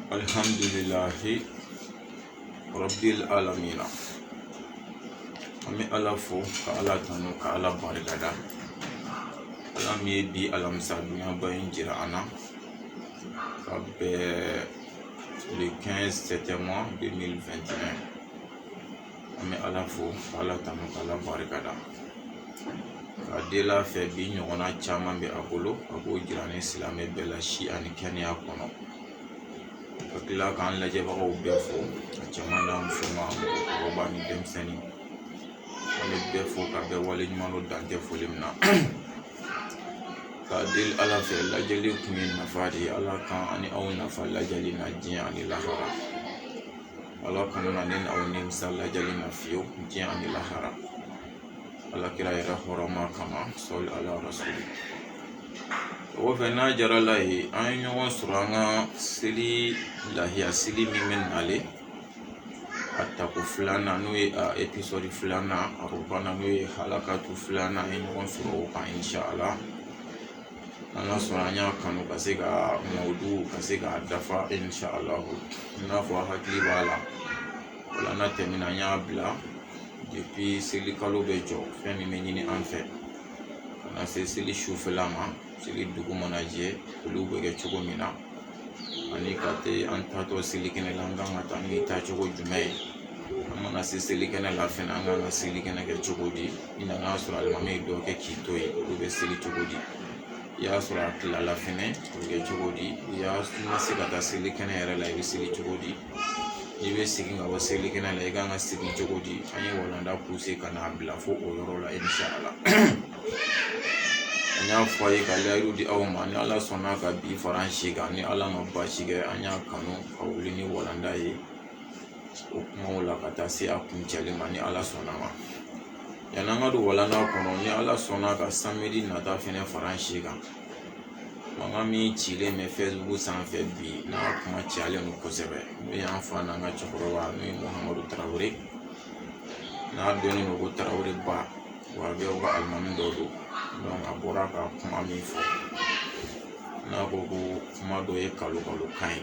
Alhamdulillahi Rabbil Alamina. Ami ala fo ka ala tanu ka ala barikada. Ala mi bi alamisa dunya bayin jira ana. Ka be le 15 septembre 2021. Ami ala fo ka ala tanu ka ala barikada. Ka dela fe bi ɲɔgɔnna caman bɛ a bolo a b'o jira ni silamɛ bɛɛ la si ani kɛnɛya kɔnɔ. Ka tila k'an lajɛbagaw bɛɛ fo a cɛman n'a musoman mɔgɔkɔrɔba ni denmisɛnnin an bɛ bɛɛ fo ka bɛɛ wale ɲuman dɔ dan tɛ foli min na. Ka deli ala fɛ lajɛli kun ye nafa de ye. Ala kan ani aw nafa lajɛli na diɲɛ ani lahara. Ala kana ne ni aw nimisa lajɛli na fiyewu diɲɛ ani lahara. Ala kira yɛrɛ hɔrɔma kama sɔli ala rasuli. O kɔfɛ n'a jara la ye an ye ɲɔgɔn sɔrɔ an ka seli lahiya seli min bɛ nale a tako filanan n'o ye episode filanan a ko banna n'o ye halakatu filanan an ye ɲɔgɔn sɔrɔ o kan inshallah. An ka sɔrɔ an y'a kanu ka se ka mawudu ka se k'a dafa inshallah i n'a fɔ hakili b'a la wala n'a tɛmɛna an y'a bila depuis seli kalo bɛ jɔ fɛn min bɛ ɲini an fɛ ka na se seli sufɛla ma seli dugu mana jɛ olu bɛ kɛ cogo min na ani ka te an tatɔ seli kɛnɛ la an kan ka taa ni tacogo jumɛn ye an mana se seli kɛnɛ la fɛnɛ an kan ka seli kɛnɛ kɛ cogo di i nana sɔrɔ alimami ye dɔ kɛ k'i to yen olu bɛ seli cogo di i y'a sɔrɔ a tilala fɛnɛ o bɛ kɛ cogo di i y'a se ka taa seli kɛnɛ yɛrɛ la i bɛ seli cogo di i bɛ segin ka bɔ seli kɛnɛ la i kan ka segin cogo di an ye walanda poussé ka n'a bila fo o yɔrɔ la inshallah. An y'a fɔ a ye ka layidu di aw ma ni ala sɔnna ka bi fara an si kan ni ala ma baasi kɛ an y'a kanu ka wuli ni walanda ye o kumaw la ka taa se a kuncɛli ma ni ala sɔnna ma. Yan'an ka don walanda kɔnɔ ni ala sɔnna ka samedi nata fɛnɛ fara an si kan mankan min cilen bɛ Facebook sanfɛ bi n'a kuma cayalen don kosɛbɛ n'o y'an fa n'an ka cɛkɔrɔba n'o ye Muhamadu Tarawele n'a dɔnnen don ko Tarawele ba wa bɛɛ ka alimami dɔ don a bɔra ka kuma min fɔ n'a ko ko kuma dɔ ye kalo kan ye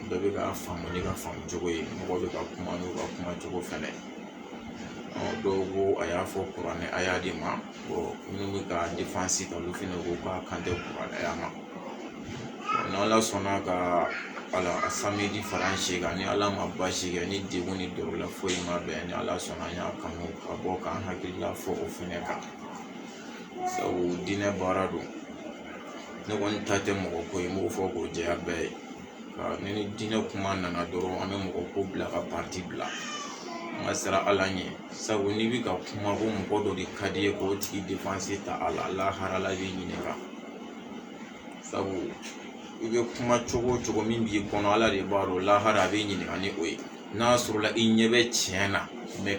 bɛɛ bɛ ka faamu ni ka faamu cogo ye mɔgɔ bɛ ka kuma n'u ka kuma cogo fɛnɛ dɔw ko a y'a fɔ kuranɛ a y'a di ma minnu bɛ ka défense ta olu fɛnɛ ko k'a kan tɛ kuranɛ a ma n'ala sɔnna ka a samedi fara an si kan ni ala ma baasi kɛ ni degun ni dɔrɔla foyi ma bɛn ni ala sɔnna an y'a kanu ka bɔ k'an hakilila fɔ o fɛnɛ kan sabu diinɛ baara don ne kɔni ta tɛ mɔgɔ ko ye n b'o fɔ k'o jɛya bɛɛ ye ni diinɛ kuma nana dɔrɔn an bɛ mɔgɔ ko bila ka parti bila an ka sira ala ɲɛ sabu n'i bɛ ka kuma ko mɔgɔ dɔ de ka di ye k'o tigi défense ta a la laharala b'i ɲininka sabu i bɛ kuma cogo o cogo min b'i kɔnɔ ala de b'a dɔn lahara a b'i ɲininka ni o ye n'a sɔrɔla i ɲɛ bɛ tiɲɛ na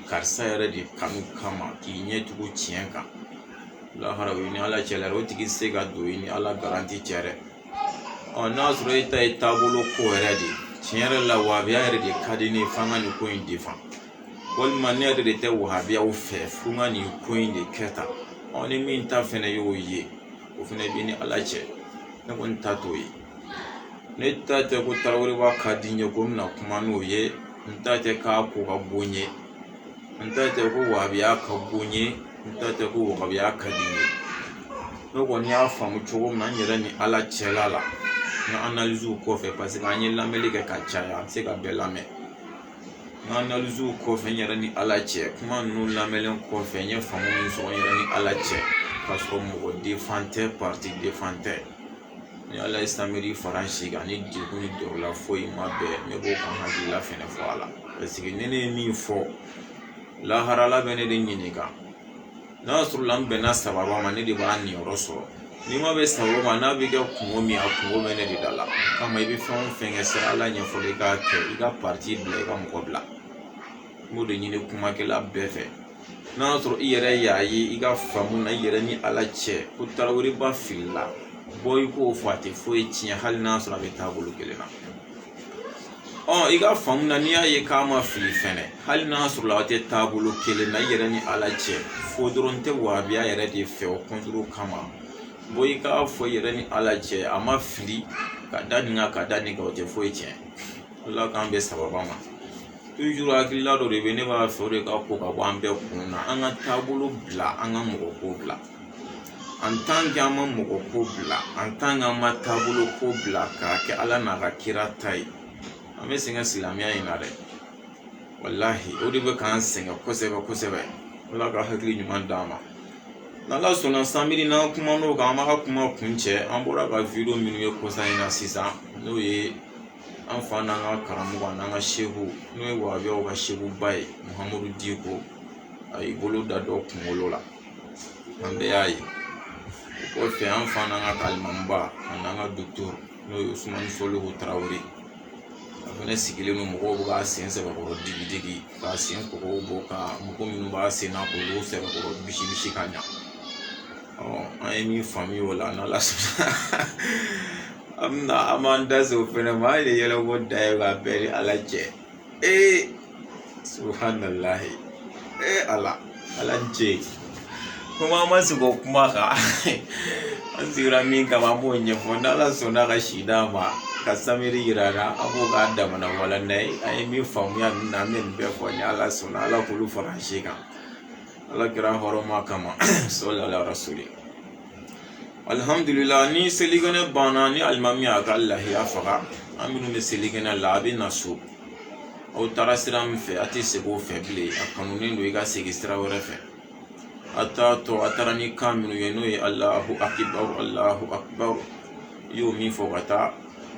karisa yɛrɛ de kanu kama k'i ɲɛ tugu tiɲɛ kan lahara o ye ni ala cɛ la o tigi se ka don ni ala garanti cɛ dɛ n'a sɔrɔ e ta ye taabolo ko yɛrɛ de tiɲɛ yɛrɛ la wahabiya yɛrɛ de ka di ne ye f'an ka nin ko in defan walima ne yɛrɛ de tɛ wahabiyaw fɛ f'u ka nin ko in de kɛ tan ni min ta fɛnɛ y'o ye o fɛnɛ bɛ ni ala cɛ ne kɔni ta t'o ye ne ta tɛ ko Tarawele ba ka di n ye ko n bɛna kuma n'o ye n ta tɛ k'a ko ka bon n ye n ta tɛ ko wahabiya ka bon n ye n ta tɛ ko wahabiya ka di n ye ne kɔni y'a faamu cogo min na n yɛrɛ ni ala cɛla la n ka analysew kɔfɛ parce que an ye lamɛnli kɛ ka caya an tɛ se ka bɛɛ lamɛn n ka analysew kɔfɛ n yɛrɛ ni ala cɛ kuma ninnu lamɛnlen kɔfɛ n ye faamu min sɔrɔ n yɛrɛ ni ala cɛ k'a sɔrɔ mɔgɔ defan tɛ parti defan tɛ ni ala ye samedi fara an si kan ni degun ni dɔrɔla foyi ma bɛn ne b'o kan hakilila fɛnɛ fɔ a la parce que ni ne ye min fɔ laharala bɛ ne de ɲininka n'a sɔrɔ la n bɛnna sababa ma ne de b'a niyɔrɔ sɔrɔ ni ma bɛ sababa ma n'a bɛ kɛ kungo min a kungo bɛ ne de da la kama i bɛ fɛn o fɛn kɛ sira ala ɲɛfɔli i k'a kɛ i ka parti bila i ka mɔgɔ bila n b'o de ɲini kumakɛla bɛɛ fɛ n'a sɔrɔ i yɛrɛ y'a ye i ka faamu na i yɛrɛ ni ala cɛ ko Tarawele ba filila i k'o fɔ a tɛ foyi tiɲɛ hali n'a sɔrɔ a bɛ taabolo kelen na i ka faamu na n'i y'a ye k'a ma fili fɛnɛ hali n'a sɔrɔ la a tɛ taabolo kelen na i yɛrɛ ni ala cɛ fo dɔrɔn tɛ wahabiya yɛrɛ de fɛ o contre kama i k'a fɔ i yɛrɛ ni ala cɛ a ma fili ka da ni ka o tɛ foyi tiɲɛ Allah k'an bɛ sababa ma toujours hakilila dɔ de bɛ ne b'a fɛ o de ka ko ka bɔ an bɛɛ kun na an ka taabolo bila an ka mɔgɔ ko bila en tant que an ma mɔgɔ ko bila en tant que an ma taabolo ko bila k'a kɛ Ala n'a ka kira ta ye an bɛ sɛgɛn silamɛya in na dɛ wallahi o de bɛ k'an sɛgɛn kosɛbɛ kosɛbɛ Allah ka hakili ɲuman d'an ma n'Ala sɔnna samedi n'an kumana o kan an b'a ka kuma kun cɛ an bɔra ka video minnu ye kɔsa in na sisan n'o ye an fa n'an ka karamɔgɔ n'an ka sehu n'o ye wahabiyaw ka sehuba ye Muhamadu Diko a y'i bolo da dɔ kunkolo la an bɛɛ y'a ye o kɔfɛ an fa n'an ka alimamiba n'an ka docteur n'o ye Usumani Solihu Tarawele a fɛnɛ sigilen don mɔgɔw bɛ k'a sen sɛbɛkɔrɔ digi k'a sen kɔgɔw bɔ ka mɔgɔ minnu b'a sen na k'olu sɛbɛkɔrɔ bisi ka ɲa an ye min faamuya o la n'Ala sɔnna an b'an da se o fɛnɛ ma an ye yɛlɛbɔ da ye k'a bɛɛ ni Ala cɛ subhanallahi Ala n cɛ kuma ma se ko kuma kan an sigira min kama an b'o ɲɛfɔ n'Ala sɔnna ka si d'a ma ka samedi yira na an b'o k'a damana walanda ye an ye min faamuya min na an bɛ nin bɛɛ fɔ ni Ala sɔnna Ala k'olu fara an si kan Ala kɛra hɔrɔnma kama sallallahu rasuli alhamdulillah ni selikɛnɛ banna ni alimami y'a ka lahiya faga an minnu bɛ selikɛnɛ la a bɛ na so aw taara sira min fɛ a tɛ segin o fɛ bilen a kanunen don i ka segin sira wɛrɛ fɛ a taara ni kan minnu ye n'o ye Allahu akbar i y'o min fɔ ka taa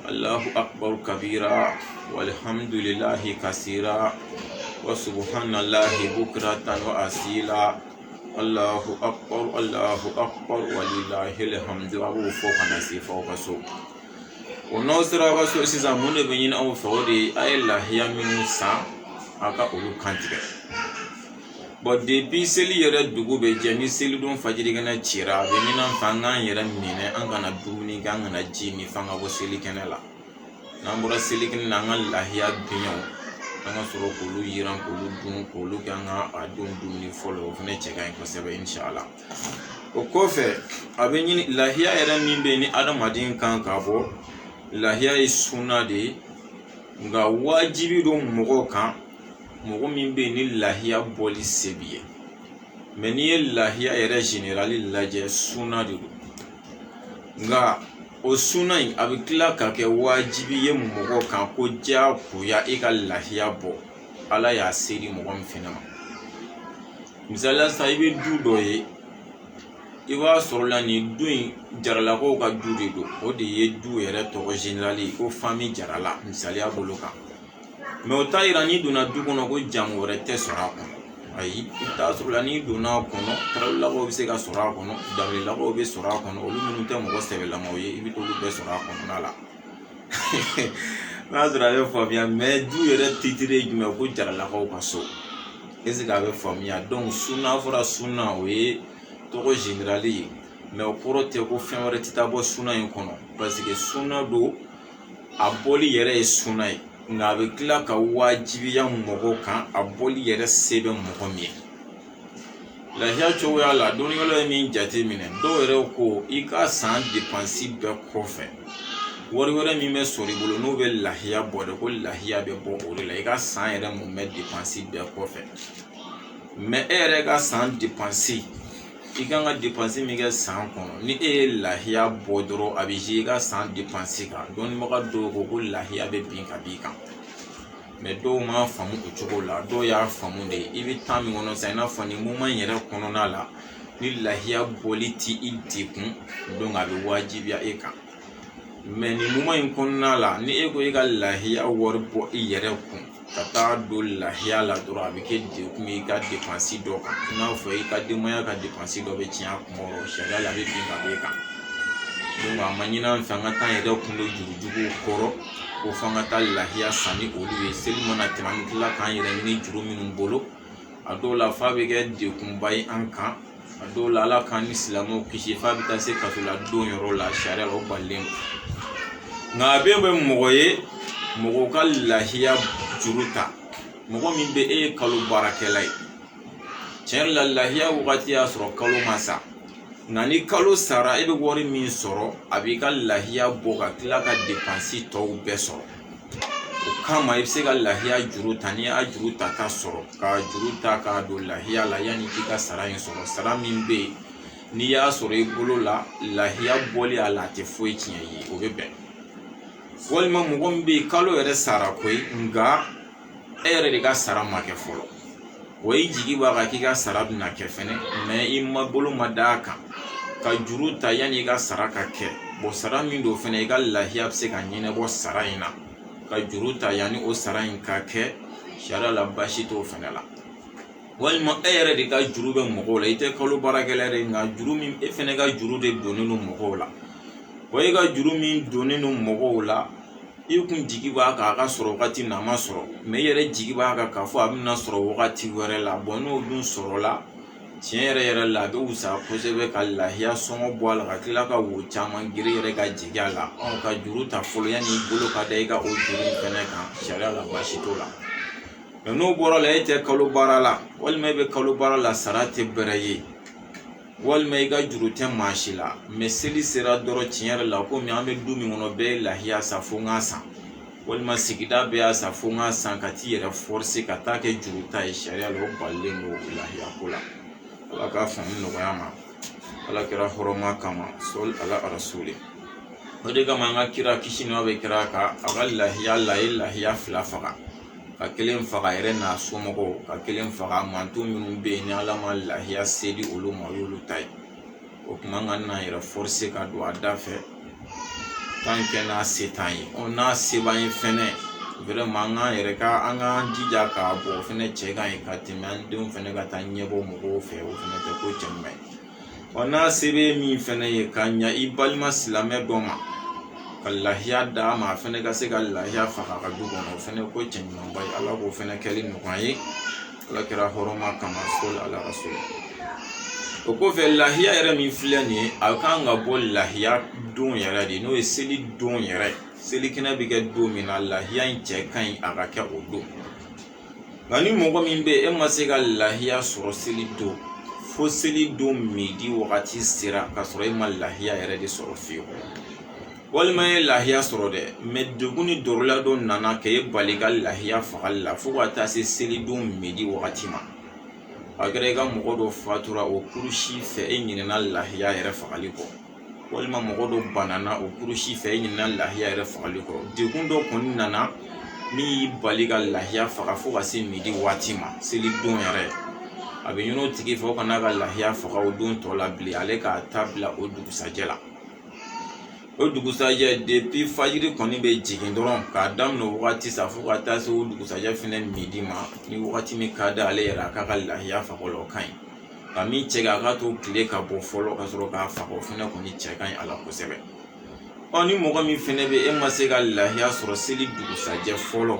Allahu akbar kabira walhamdulillahi kasira wa subhanallahi bukratan wa asila Allahu akbar walillahil hamdu a b'o fɔ ka na se f'aw ka so o n'aw sera aw ka so sisan mun de bɛ ɲini aw fɛ o de ye a ye lahiya minnu san a ka olu kantigɛ bon depuis seli yɛrɛ dugu bɛ jɛ ni selidon fajirikɛnɛ cira a bɛ ɲini an fɛ an k'an yɛrɛ minɛ an kana dumuni kɛ an kana ji min f'an ka bɔ selikɛnɛ la n'an bɔra selikɛnɛ na an ka lahiya biɲɛw an ka sɔrɔ k'olu yiran k'olu dun k'olu kɛ an ka a don dumuni fɔlɔ o fana cɛ ka ɲi kosɛbɛ inshallah o kɔfɛ a bɛ ɲini lahiya yɛrɛ min bɛ yen ni adamaden kan ka bɔ lahiya ye sunna de ye nka wajibi don mɔgɔw kan mɔgɔ min bɛ yen ni lahiya bɔli se b'i ye mɛ n'i ye lahiya yɛrɛ generali lajɛ sunna de don nka o sunna in a bɛ tila ka kɛ wajibi ye mɔgɔ kan ko diyagoya e ka lahiya bɔ Ala y'a seri mɔgɔ min fɛnɛ ma misaliya sa i bɛ du dɔ ye i b'a sɔrɔ la nin du in jaralakaw ka du de don o de ye du yɛrɛ tɔgɔ generali ko famille jarala misaliya bolo kan mɛ o t'a yira n'i donna du kɔnɔ ko jamu wɛrɛ tɛ sɔrɔ a kɔnɔ ayi i bɛ t'a sɔrɔ la n'i donna a kɔnɔ tarawelelakaw bɛ se ka sɔrɔ a kɔnɔ dabilelakaw bɛ sɔrɔ a kɔnɔ olu minnu tɛ mɔgɔ sɛbɛlamaw ye i bɛ t'olu bɛɛ sɔrɔ a kɔnɔna la n'a sɔrɔ a bɛ faamuya mɛ du yɛrɛ titire ye jumɛn ko jaralakaw ka so est-ce que a bɛ faamuya donc sunna fɔra sunna o ye tɔgɔ generali ye mɛ o kɔrɔ tɛ ko fɛn wɛrɛ tɛ taa bɔ sunna in kɔnɔ parce que sunna don a bɔli yɛrɛ ye sunna ye nka a bɛ tila ka wajibiya mɔgɔw kan a bɔli yɛrɛ se bɛ mɔgɔ min ye lahiya cogoya la dɔnnikɛlaw ye min jate minɛ dɔw yɛrɛ ko i ka san dépense bɛɛ kɔfɛ wari wɛrɛ min bɛ sɔrɔ i bolo n'o bɛ lahiya bɔ de ko lahiya bɛ bɔ o de la i ka san yɛrɛ mun bɛ dépense bɛɛ kɔfɛ mɛ e yɛrɛ ka san dépense i kan ka dépense min kɛ san kɔnɔ ni e ye lahiya bɔ dɔrɔn a bɛ i ka san dépense kan dɔnnibaga dɔw ko lahiya bɛ bin ka b'i kan mɛ dɔw m'a faamu o cogo la dɔw y'a faamu de i bɛ temps min kɔnɔ sisan i n'a fɔ nin moment yɛrɛ kɔnɔna la ni lahiya bɔli ti i dekun donc a bɛ wajibiya e kan mɛ nin moment in kɔnɔna la ni e ko e ka lahiya wari bɔ i yɛrɛ kun ka taa don lahiya la dɔrɔn a bɛ kɛ dekun ye i ka dépense dɔ kan i n'a fɔ i ka denbaya ka dépense dɔ bɛ tiɲɛ a kunkɔrɔ sariya la a bɛ bin ka b'e kan donc a ma ɲini an fɛ an ka taa yɛrɛ kun don jurujuguw kɔrɔ ko f'an ka taa lahiya san ni olu ye seli mana tɛmɛ an bɛ tila k'an yɛrɛ ɲini juru minnu bolo a dɔw la f'a bɛ kɛ dekunba ye an kan a dɔw la Ala k'an ni silamɛw kisi f'a bɛ taa se kaso la don yɔrɔ la sariya la o balilen don nka a bɛ mɔgɔ ye mɔgɔ ka lahiya juru ta mɔgɔ min bɛ e ye kalo baarakɛla ye tiɲɛ yɛrɛ la lahiya wagati y'a sɔrɔ kalo ma sa Nani kalo sara ebe wari min sɔrɔ a b'i ka lahiya bɔ ka tila ka dépense tɔw bɛɛ sɔrɔ. O kama i bɛ se ka lahiya juru ta n'i y'a juru ta ka sɔrɔ ka juru ta ka don lahiya la yanni k'i ka sara in sɔrɔ. Sara min bɛ yen n'i y'a sɔrɔ i bolo la lahiya bɔli a la a tɛ foyi tiɲɛ i ye o bɛ bɛn. Walima mɔgɔ min bɛ yen kalo yɛrɛ sara koyi nka e yɛrɛ de ka sara ma kɛ fɔlɔ. O i jigi b'a kan k'i ka sara bɛna kɛ fɛnɛ mais i ma bolo ma d'a kan ka juru ta yanni i ka sara ka kɛ. Sara min don fɛnɛ i ka lahiya bɛ se ka ɲɛnabɔ sara in na ka juru ta yanni o sara in ka kɛ sariya la baasi t'o fɛnɛ la. Walima e yɛrɛ de ka juru bɛ mɔgɔw la i tɛ kalo baarakɛla yɛrɛ nka juru min e fɛnɛ ka juru de donnen don mɔgɔw la. E ka juru min donnen don mɔgɔw la i kun jigi b'a kan a ka sɔrɔ wagati min a ma sɔrɔ mais i yɛrɛ jigi b'a kan k'a fɔ a bɛna sɔrɔ wagati wɛrɛ la n'o dun sɔrɔla tiɲɛ yɛrɛ la a bɛ wusaya kosɛbɛ ka lahiya sɔngɔ bɔ a la ka tila ka wo caman giri yɛrɛ ka jigi a la ka juru ta fɔlɔ yanni i bolo ka da i ka o juru in fɛnɛ kan sariya la baasi t'o la. Mais n'o bɔra la e tɛ kalo baara la walima e bɛ kalo baara la sara tɛ bɛrɛ ye walima i ka juru tɛ maa si la mais seli sera dɔrɔn tiɲɛ yɛrɛ la komi an bɛ du min kɔnɔ bɛɛ ye lahiya sa fo n k'a san walima sigida bɛɛ y'a sa fo n k'a san ka t'i yɛrɛ forcer ka taa kɛ juru ta ye sariya la o balilen don lahiya ko la. Ala k'a faamu nɔgɔya ma ala kɛra hɔrɔnma kama sɔli ala rasuli. O de kama an ka kira kisi nɛɛma bɛ kira a kan a ka lahiya la a ye lahiya 2 faga ka 1 faga a yɛrɛ n'a somɔgɔw ka 1 faga manto minnu bɛ yen ni ala ma lahiya se di olu ma o y'olu ta ye. O kuma an ka n'an yɛrɛ forcer ka don a da fɛ tant que n'a se t'an ye n'a se b'an ye fɛnɛ vraiment an k'an jija k'a bɔ o fɛnɛ cɛ kan ye ka tɛmɛ an denw fɛnɛ ka taa ɲɛbɔ mɔgɔw fɛ o fɛnɛ tɛ ko cɛɲuman ye. N'a se bɛ min fɛnɛ ye ka ɲa i balima silamɛ dɔ ma ka lahiya d'a ma a fɛnɛ ka se ka lahiya faga ka du kɔnɔ o fɛnɛ ko cɛɲumanba ye ala k'o fɛnɛ kɛli nɔgɔya ye ala kɛra hɔrɔnma kama sɔli ala rasuli. O kɔfɛ lahiya yɛrɛ min filɛ nin ye a kan ka bɔ lahiya don yɛrɛ de n'o ye seli don yɛrɛ seli kɛnɛ bɛ kɛ don min na lahiya in cɛ ka ɲi a ka kɛ o don. Nka ni mɔgɔ min bɛ e ma se ka lahiya sɔrɔ seli don fo seli don midi wagati sera ka sɔrɔ e ma lahiya yɛrɛ de sɔrɔ fiyewu walima ye lahiya sɔrɔ dɛ mais degun ni dɔrɔla dɔ nana k'e bali ka lahiya fagali la fo ka taa se seli don midi wagati ma. A kɛra i ka mɔgɔ dɔ fatura o kurusi fɛ e ɲinɛna lahiya yɛrɛ fagali kɔ walima mɔgɔ dɔ banana o kurusi fɛ e ɲinɛna lahiya yɛrɛ fagali kɔ degun dɔ kɔni nana min y'i bali ka lahiya faga fo ka se midi waati ma seli don yɛrɛ a bɛ ɲini o tigi fɛ o kana ka lahiya faga o don tɔ la bilen ale k'a ta bila o dugusajɛ la. O dugusajɛ depuis fajiri kɔni bɛ jigin dɔrɔn k'a daminɛ wagati sa fo ka taa se o dugusajɛ fɛnɛ midi ma ni wagati min ka di ale yɛrɛ a k'a ka lahiya faga o la o ka ɲi ka min cɛ a k'a to tile ka bɔ fɔlɔ ka sɔrɔ k'a faga o fɛnɛ kɔni cɛ ka ɲi a la kosɛbɛ. Ni mɔgɔ min fɛnɛ bɛ e ma se ka lahiya sɔrɔ seli dugusajɛ fɔlɔ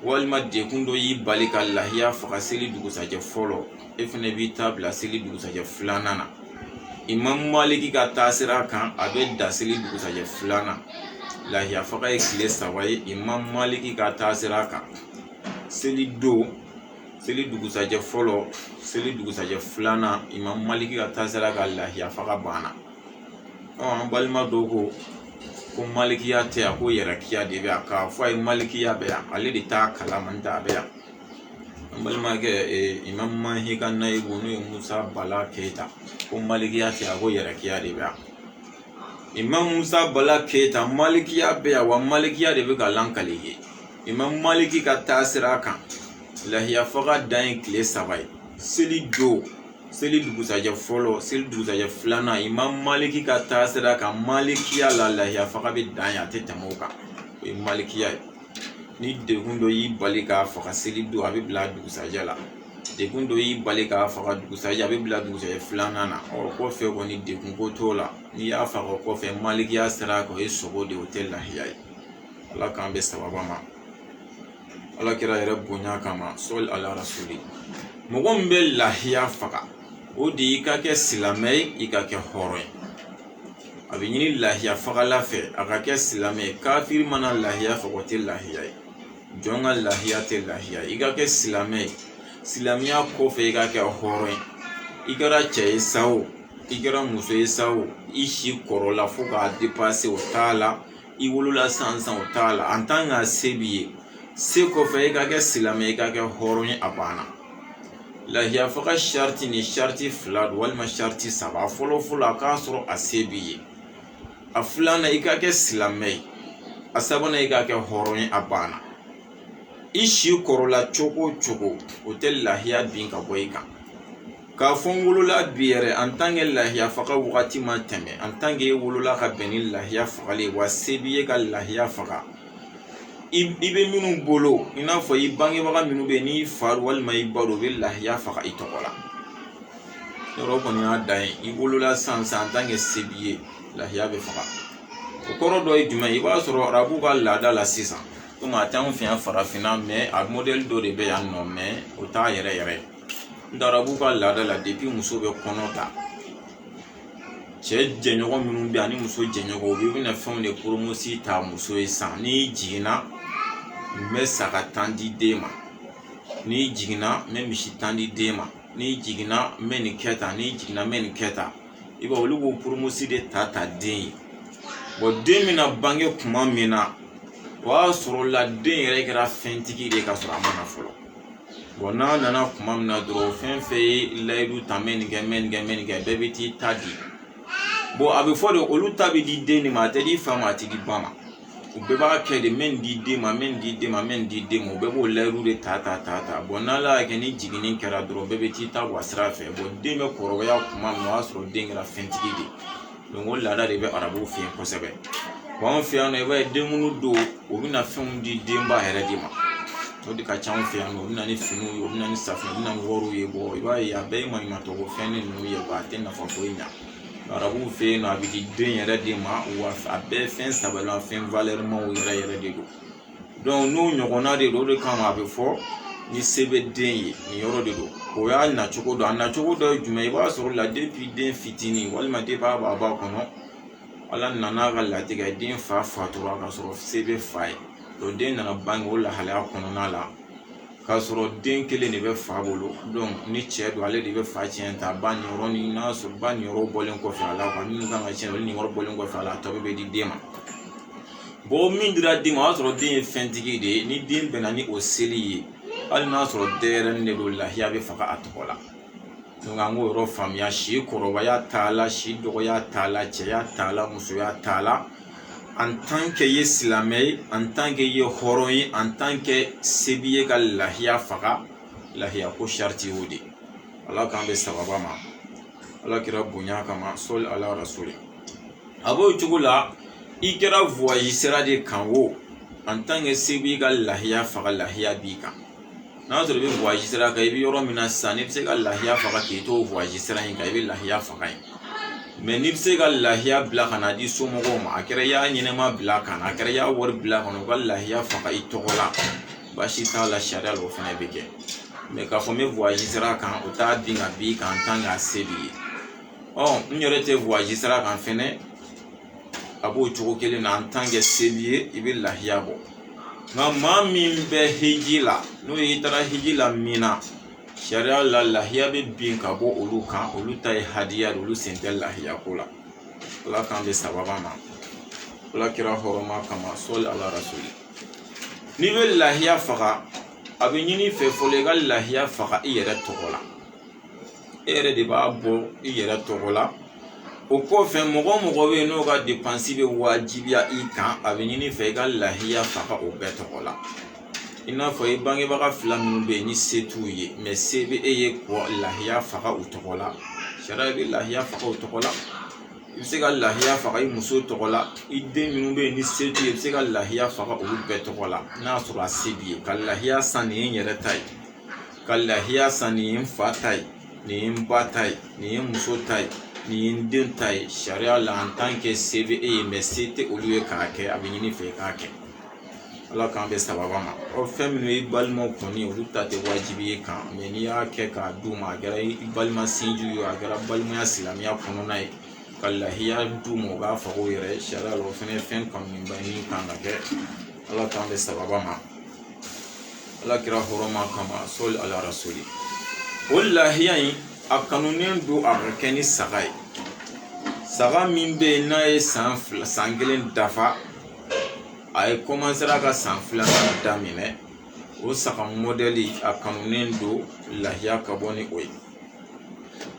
walima dekun dɔ y'i bali ka lahiya faga seli dugusajɛ fɔlɔ e fɛnɛ b'i ta bila seli dugusajɛ filanan na. Imam Maliki ka taasira kan a bɛ da seli dugusajɛ filanan lahiya faga ye tile 3 ye Imam Maliki ka taasira kan seli don seli dugusajɛ fɔlɔ seli dugusajɛ filanan Imam Maliki ka taasira kan lahiya faga banna. An balima dɔw ko malikiya tɛ yan ko yɛrɛkiya de bɛ yan k'a fɔ a ye malikiya bɛ yan ale de t'a kalama n t'a bɛ yan. An balimakɛ Imam Mahi ka nayibu n'o ye Musa Bala Keyita ko malikiya tɛ yan ko yɛrɛkiya de bɛ yan. Imam Musa Bala Keyita malikiya bɛ yan wa malikiya de bɛ ka lankali ye. Imam Maliki ka taasira kan lahiya faga dan ye tile 3 ye seli don seli dugusajɛ fɔlɔ seli dugusajɛ filanan Imam Maliki ka taasira kan malikiya la lahiya faga bɛ dan ye a tɛ tɛmɛ o kan o ye malikiya ye. Ni degun dɔ y'i bali k'a faga seli don a bɛ bila dugusajɛ la degun dɔ y'i bali k'a faga dugusajɛ a bɛ bila dugusajɛ filanan na kɔfɛ kɔni degun ko t'o la n'i y'a faga o kɔfɛ malikiya sera kan o ye sogo de o tɛ lahiya ye. Ala k'an bɛ sababa ma ala kira yɛrɛ bonya kama sɔli ala rasuli. Mɔgɔ min bɛ lahiya faga o de i ka kɛ silamɛ ye i ka kɛ hɔrɔn ye. A bɛ ɲini lahiya fagala fɛ a ka kɛ silamɛ ye kafiri mana lahiya faga o tɛ lahiya ye jɔn ka lahiya tɛ lahiya ye i ka kɛ silamɛ ye silamɛya kɔfɛ i ka kɛ hɔrɔn ye i kɛra cɛ ye sa o i kɛra muso ye sa o i si kɔrɔla fo k'a dépassé o t'a la i wolola sansan o t'a la en tant que se b'i ye se kɔfɛ i ka kɛ silamɛ i ka kɛ hɔrɔn ye a banna lahiya faga sharti ni sharti fila don walima sharti saba fɔlɔ a k'a sɔrɔ a se b'i ye a filanan i ka kɛ silamɛ ye a sabanan i ka kɛ hɔrɔn ye a banna i si kɔrɔla cogo cogo o tɛ lahiya bin ka bɔ i kan k'a fɔ n wolola bi yɛrɛ en tant que lahiya faga wagati ma tɛmɛ en tant que e wolola ka bɛn ni lahiya fagali wa se b'i ye ka lahiya faga i bɛ minnu bolo i n'a fɔ i bangebaga minnu bɛ yen n'i fa walima i ba don u bɛ lahiya faga i tɔgɔ la yɔrɔ kɔni y'a dan ye i wolola sansan en tant que se b'i ye lahiya bɛ faga o kɔrɔ dɔ ye jumɛn ye i b'a sɔrɔ arabu ka laada la sisan komi a t'anw fɛ yan farafinna mais a modèle dɔ de bɛ yan nɔ mais o t'a yɛrɛ yɛrɛ arabu ka laada la depuis muso bɛ kɔnɔ ta cɛ jɛɲɔgɔn minnu bɛ ani muso jɛɲɔgɔn u bɛna fɛnw de promosi ta muso ye san n'i jiginna n bɛ saga tan di den ma n'i jiginna n bɛ misi tan di den ma n'i jiginna n bɛ nin kɛ tan n'i jiginna n bɛ nin kɛ tan i b'a olu b'o promosi de ta den ye bon den bɛna bange kuma min na o y'a sɔrɔ la den yɛrɛ kɛra fɛntigi de ye ka sɔrɔ a ma na fɔlɔ bon n'a nana kuma min na dɔrɔn fɛn fɛn ye layidu ta n bɛ nin kɛ n bɛ nin kɛ n bɛ nin kɛ bɛɛ bɛ t'i ta di bon a bɛ fɔ de olu ta bɛ di den de ma a tɛ di fa ma a tɛ di ba ma u bɛɛ b'a kɛ de n bɛ nin di den ma n bɛ nin di den ma n bɛ nin di den ma u bɛɛ b'o layidu de ta bon n'ala y'a kɛ ni jiginni kɛra dɔrɔn bɛɛ bɛ t'i ta bɔ a sira fɛ bon den bɛ kɔrɔbaya kuma min na o y'a sɔrɔ den kɛra fɛntigi de ye donc o laada de bɛ arabuw fɛ yen kosɛbɛ bon anw fɛ yan nɔ i b'a ye den minnu don u bɛna fɛnw di denba yɛrɛ de ma o de ka ca anw fɛ yan nɔ u bɛna ni finiw ye u bɛna ni safunɛ u bɛna ni wariw ye bon i b'a ye a bɛɛ ye maɲumantɔ ko fɛn ninnu ye a tɛ nafa foyi ɲa arabuw fɛ yen nɔ a bɛ di den yɛrɛ de ma wa a bɛɛ fɛn sabalan fɛn valɛrimanw yɛrɛ de don donc n'o ɲɔgɔnna de don o de kama a bɛ fɔ ni se bɛ den ye nin yɔrɔ de don o y'a nacogo dɔ a nacogo dɔ ye jumɛn i b'a sɔrɔ la depuis den fitinin walima depuis a b'a ba kɔnɔ ala nana ka latigɛ den fa fatura ka sɔrɔ se bɛ fa ye donc den nana bange o lahalaya kɔnɔna la k'a sɔrɔ den kelen de bɛ fa bolo donc ni cɛ don ale de bɛ fa tiɲɛ ta ba nin yɔrɔ ni n'a sɔrɔ ba nin yɔrɔ bɔlen kɔfɛ a la minnu kan ka tiɲɛ olu nin yɔrɔ bɔlen kɔfɛ a la a tɔ bɛ di den ma bon min dira den ma o y'a sɔrɔ den ye fɛntigi de ye ni den bɛnna ni o seli ye hali n'a sɔrɔ denyɛrɛnin de don lahiya bɛ faga a tɔgɔ la donc an k'o yɔrɔ faamuya si kɔrɔbaya t'a la si dɔgɔya t'a la cɛya t'a la musoya t'a la en tant que ye silamɛ ye en tant que ye hɔrɔn ye en tant que se b'i ye ka lahiya faga lahiya ko sharti y'o de ala k'an bɛ sababa ma ala kira bonya kama sɔli ala rasuli a b'o cogo la i kɛra voyage sira de kan o en tant que se b'i ka lahiya faga lahiya b'i kan n'a sɔrɔ i bɛ voyage sira kan i bɛ yɔrɔ min na sisan n'i bɛ se ka lahiya faga k'i to voyage sira in kan i bɛ lahiya faga yen mais n'i bɛ se ka lahiya bila ka na di somɔgɔw ma a kɛra i y'a ɲɛnɛma bila ka na a kɛra i y'a wari bila ka na u ka lahiya faga i tɔgɔ la baasi t'a la sariya la o fana bɛ kɛ mais k'a fɔ n bɛ voyage sira kan o t'a bin ka b'i kan en tant que a se b'i ye n yɛrɛ tɛ voyage sira kan fɛnɛ a b'o cogo kelen na en tant que se b'i ye i bɛ lahiya bɔ nka maa min bɛ hiji la n'o ye i taara hiji la min na sariya la lahiya bɛ bin ka bɔ olu kan olu ta ye hadiya de olu sen tɛ lahiya ko la ala k'an bɛ sababa ma ala kira hɔrɔnma kama sɔli ala rasuli n'i bɛ lahiya faga a bɛ ɲini fɛ fɔlɔ i ka lahiya faga i yɛrɛ tɔgɔ la e yɛrɛ de b'a bɔ i yɛrɛ tɔgɔ la o kɔfɛ mɔgɔ mɔgɔ bɛ yen n'o ka dépense bɛ wajibiya i kan a bɛ ɲini fɛ i ka lahiya faga o bɛɛ tɔgɔ la i n'a fɔ i bangebaga fila minnu bɛ yen ni se t'u ye mais se bɛ e ye kɔ lahiya faga u tɔgɔ la sariya bɛ lahiya faga u tɔgɔ la i bɛ se ka lahiya faga i muso tɔgɔ la i den minnu bɛ yen ni se t'u ye i bɛ se ka lahiya faga olu bɛɛ tɔgɔ la n'a sɔrɔ a se b'i ye ka lahiya san nin ye n yɛrɛ ta ye ka lahiya san nin ye n fa ta ye nin ye n ba ta ye nin ye n muso ta ye nin ye n den ta ye sariya la en tant que se bɛ e ye mais se tɛ olu ye k'a kɛ a bɛ ɲini fɛ i k'a kɛ ala k'an bɛ sababa ma fɛn minnu ye i balimaw kɔni olu ta tɛ wajibi ye kan mais n'i y'a kɛ k'a d'u ma a kɛra i balima sinjiw ye a kɛra balimaya silamɛya kɔnɔna ye ka lahiya d'u ma u k'a faga u yɛrɛ sariya la o fana ye fɛn kanuba ye min kan ka kɛ ala k'an bɛ sababa ma ala kira hɔrɔnma kama sɔli ala rasuli o lahiya in a kanunen don a ka kɛ ni saga ye saga min be n'a ye san kelen dafa a ye commencera ka san filanan daminɛ o saga modèle a kanunen don lahiya ka bɔ ni o ye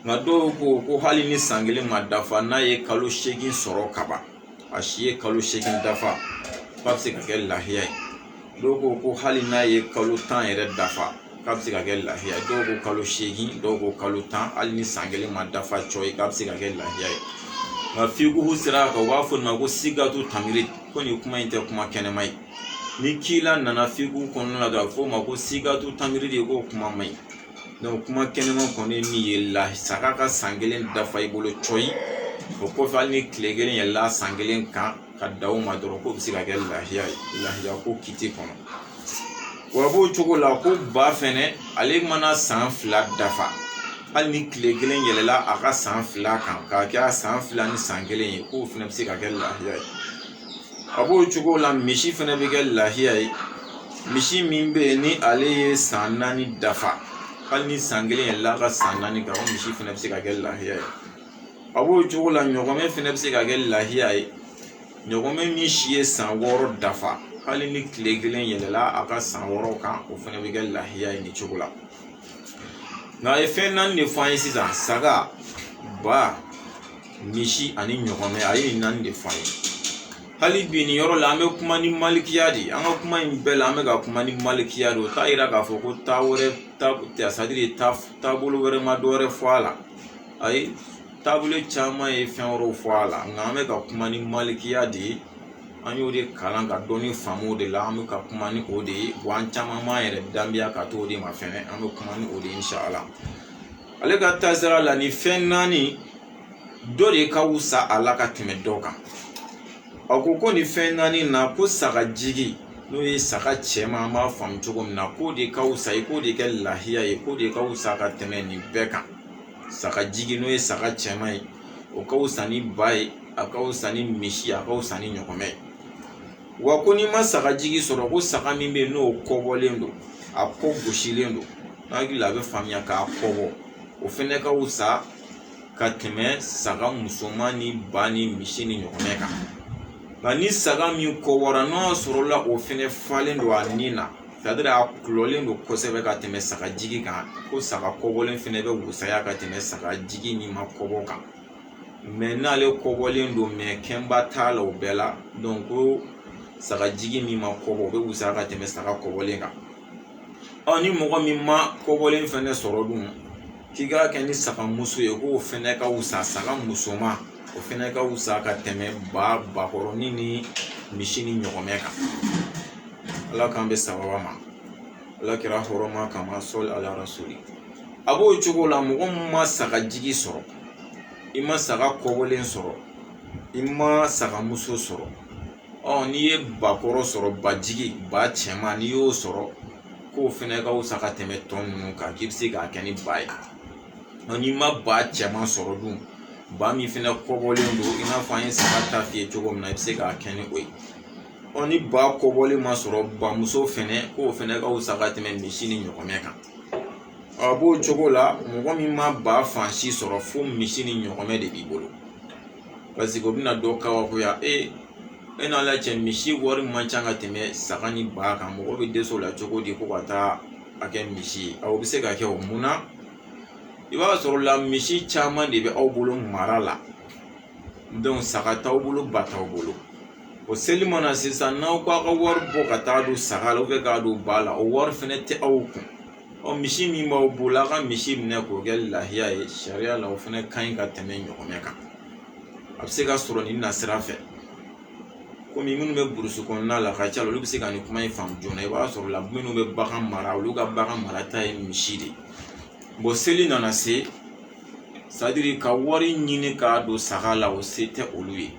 nka dɔw ko hali ni san kelen ma dafa n'a ye kalo 8 sɔrɔ kaban a si ye kalo 8 dafa k'a bɛ se ka kɛ lahiya ye dɔw ko hali n'a ye kalo 10 yɛrɛ dafa k'a bɛ se ka kɛ lahiya ye dɔw ko kalo 8 dɔw ko kalo 10 hali ni san kelen ma dafa cɔyi k'a bɛ se ka kɛ lahiya ye nka fikuhu sera kan u b'a fɔ nin ma ko sigatu tamiri ko nin kuma in tɛ kuma kɛnɛma ye ni kila nana fikuhu kɔnɔna la a fɔ o ma ko sigatu tamiri de ko kuma man ɲi donc kuma kɛnɛma kɔni min ye saga ka san kelen dafa i bolo cɔyi o kɔfɛ hali ni tile kelen yɛlɛla san kelen kan ka da o ma dɔrɔn k'o bɛ se ka kɛ lahiya ye lahiya ko kiti kɔnɔ wa b'o cogo la ko ba fɛnɛ ale mana san 2 dafa hali ni tile kelen yɛlɛla a ka san 2 kan k'a kɛ a san 2 ni san kelen ye k'o fɛnɛ bɛ se ka kɛ lahiya ye a b'o cogo la misi fɛnɛ bɛ kɛ lahiya ye misi min bɛ yen ni ale ye san 4 dafa hali ni san kelen yɛlɛla a ka san 4 kan o misi fɛnɛ bɛ se ka kɛ lahiya ye a b'o cogo la ɲɔgɔmɛ fɛnɛ bɛ se ka kɛ lahiya ye ɲɔgɔmɛ min si ye san 6 dafa hali ni tile kelen yɛlɛla a ka san 6 kan o fɛnɛ bɛ kɛ lahiya ye nin cogo la nka a ye fɛn 4 de fɔ an ye sisan saga ba misi ani ɲɔgɔmɛ a ye nin 4 de fɔ an ye hali bi nin yɔrɔ la an bɛ kuma ni malikiya de an ka kuma in bɛɛ la an bɛ ka kuma ni malikiya de o t'a yira k'a fɔ ko taabolo wɛrɛ ma dɔ wɛrɛ fɔ a la ayi taabolo caman ye fɛn wɛrɛw fɔ a la nka an bɛ ka kuma ni malikiya de ye an y'o de kalan ka dɔnni faamu o de la an bɛ ka kuma ni o de ye wa an caman b'an yɛrɛ danbiya ka to o de ma fɛnɛ an bɛ kuma ni o de ye inshallah ale ka taasira la ni fɛn 4 dɔ de ka wusa a la ka tɛmɛ dɔ kan a ko ni fɛn 4 na ko saga jigi n'o ye saga cɛman an b'a faamu cogo min na k'o de ka wusa ye k'o de kɛ lahiya ye k'o de ka wusa ka tɛmɛ nin bɛɛ kan saga jigi n'o ye saga cɛman ye o ka wusa ni ba ye a ka wusa ni misi a ka wusa ni ɲɔgɔmɛ ye wa ko n'i ma saga jigi sɔrɔ ko saga min bɛ yen n'o kɔbɔlen don a kɔ gosilen don hakili la a bɛ faamuya k'a kɔbɔ o fɛnɛ ka wusa ka tɛmɛ saga musoman ni ba ni misi ni ɲɔgɔmɛ kan nka ni saga min kɔbɔra n'o y'a sɔrɔ la o fɛnɛ falen don a nin na c'est-à-dire a kulɔlen don kosɛbɛ ka tɛmɛ saga jigi kan ko saga kɔbɔlen fɛnɛ bɛ wusaya ka tɛmɛ saga jigi min ma kɔbɔ kan mais n'ale kɔbɔlen don mais kɛnba t'a la o bɛɛ la donc ko saga jigi min ma kɔbɔ o bɛ wusaya ka tɛmɛ saga kɔbɔlen kan ni mɔgɔ min ma kɔbɔlen fɛnɛ sɔrɔ dun k'i k'a kɛ ni saga muso ye k'o fɛnɛ ka wusa saga musoman o fɛnɛ ka wusa ka tɛmɛ bakɔrɔnin ni misi ni ɲɔgɔmɛ kan ala k'an bɛ sababa ma ala kɛra hɔrɔma kama sɔli ala rasuli a b'o cogo la mɔgɔ min ma saga jigi sɔrɔ i ma saga kɔbɔlen sɔrɔ i ma saga muso sɔrɔ n'i ye bakɔrɔ sɔrɔ ba jigi ba cɛman n'i y'o sɔrɔ k'o fɛnɛ ka wusa ka tɛmɛ tɔ ninnu kan k'i bɛ se k'a kɛ ni ba ye n'i ma ba cɛman sɔrɔ dun ba min fɛnɛ kɔbɔlen don i n'a fɔ an ye saga ta f'i ye cogo min na i bɛ se k'a kɛ ni o ye ni ba kɔbɔlen ma sɔrɔ bamuso fɛnɛ k'o fɛnɛ ka wusa ka tɛmɛ misi ni ɲɔgɔmɛ kan a b'o cogo la mɔgɔ min ma ba fan si sɔrɔ fo misi ni ɲɔgɔmɛ de b'i bolo parce que o bɛna dɔ kabakoya e n'ala cɛ misi wari man ca ka tɛmɛ saga ni ba kan mɔgɔ bɛ dɛsɛ o la cogo di ko ka taa a kɛ misi ye o bɛ se ka kɛ o mun na i b'a sɔrɔ la misi caman de bɛ aw bolo mara la donc saga t'aw bolo ba t'aw bolo o seli mana sisan n'aw k'a ka wari bɔ ka taa don saga la k'a don ba la o wari fɛnɛ tɛ aw kun misi min b'aw bolo a ka misi minɛ k'o kɛ lahiya ye sariya la o fɛnɛ ka ɲi ka tɛmɛ ɲɔgɔmɛ kan a bɛ se ka sɔrɔ nin na sira fɛ komi minnu bɛ burusi kɔnɔna la ka ca olu bɛ se ka nin kuma in faamu joona i b'a sɔrɔ la minnu bɛ bagan mara olu ka bagan marata ye misi de seli nana se c'est-à-dire ka wari ɲini k'a don saga la o se tɛ olu ye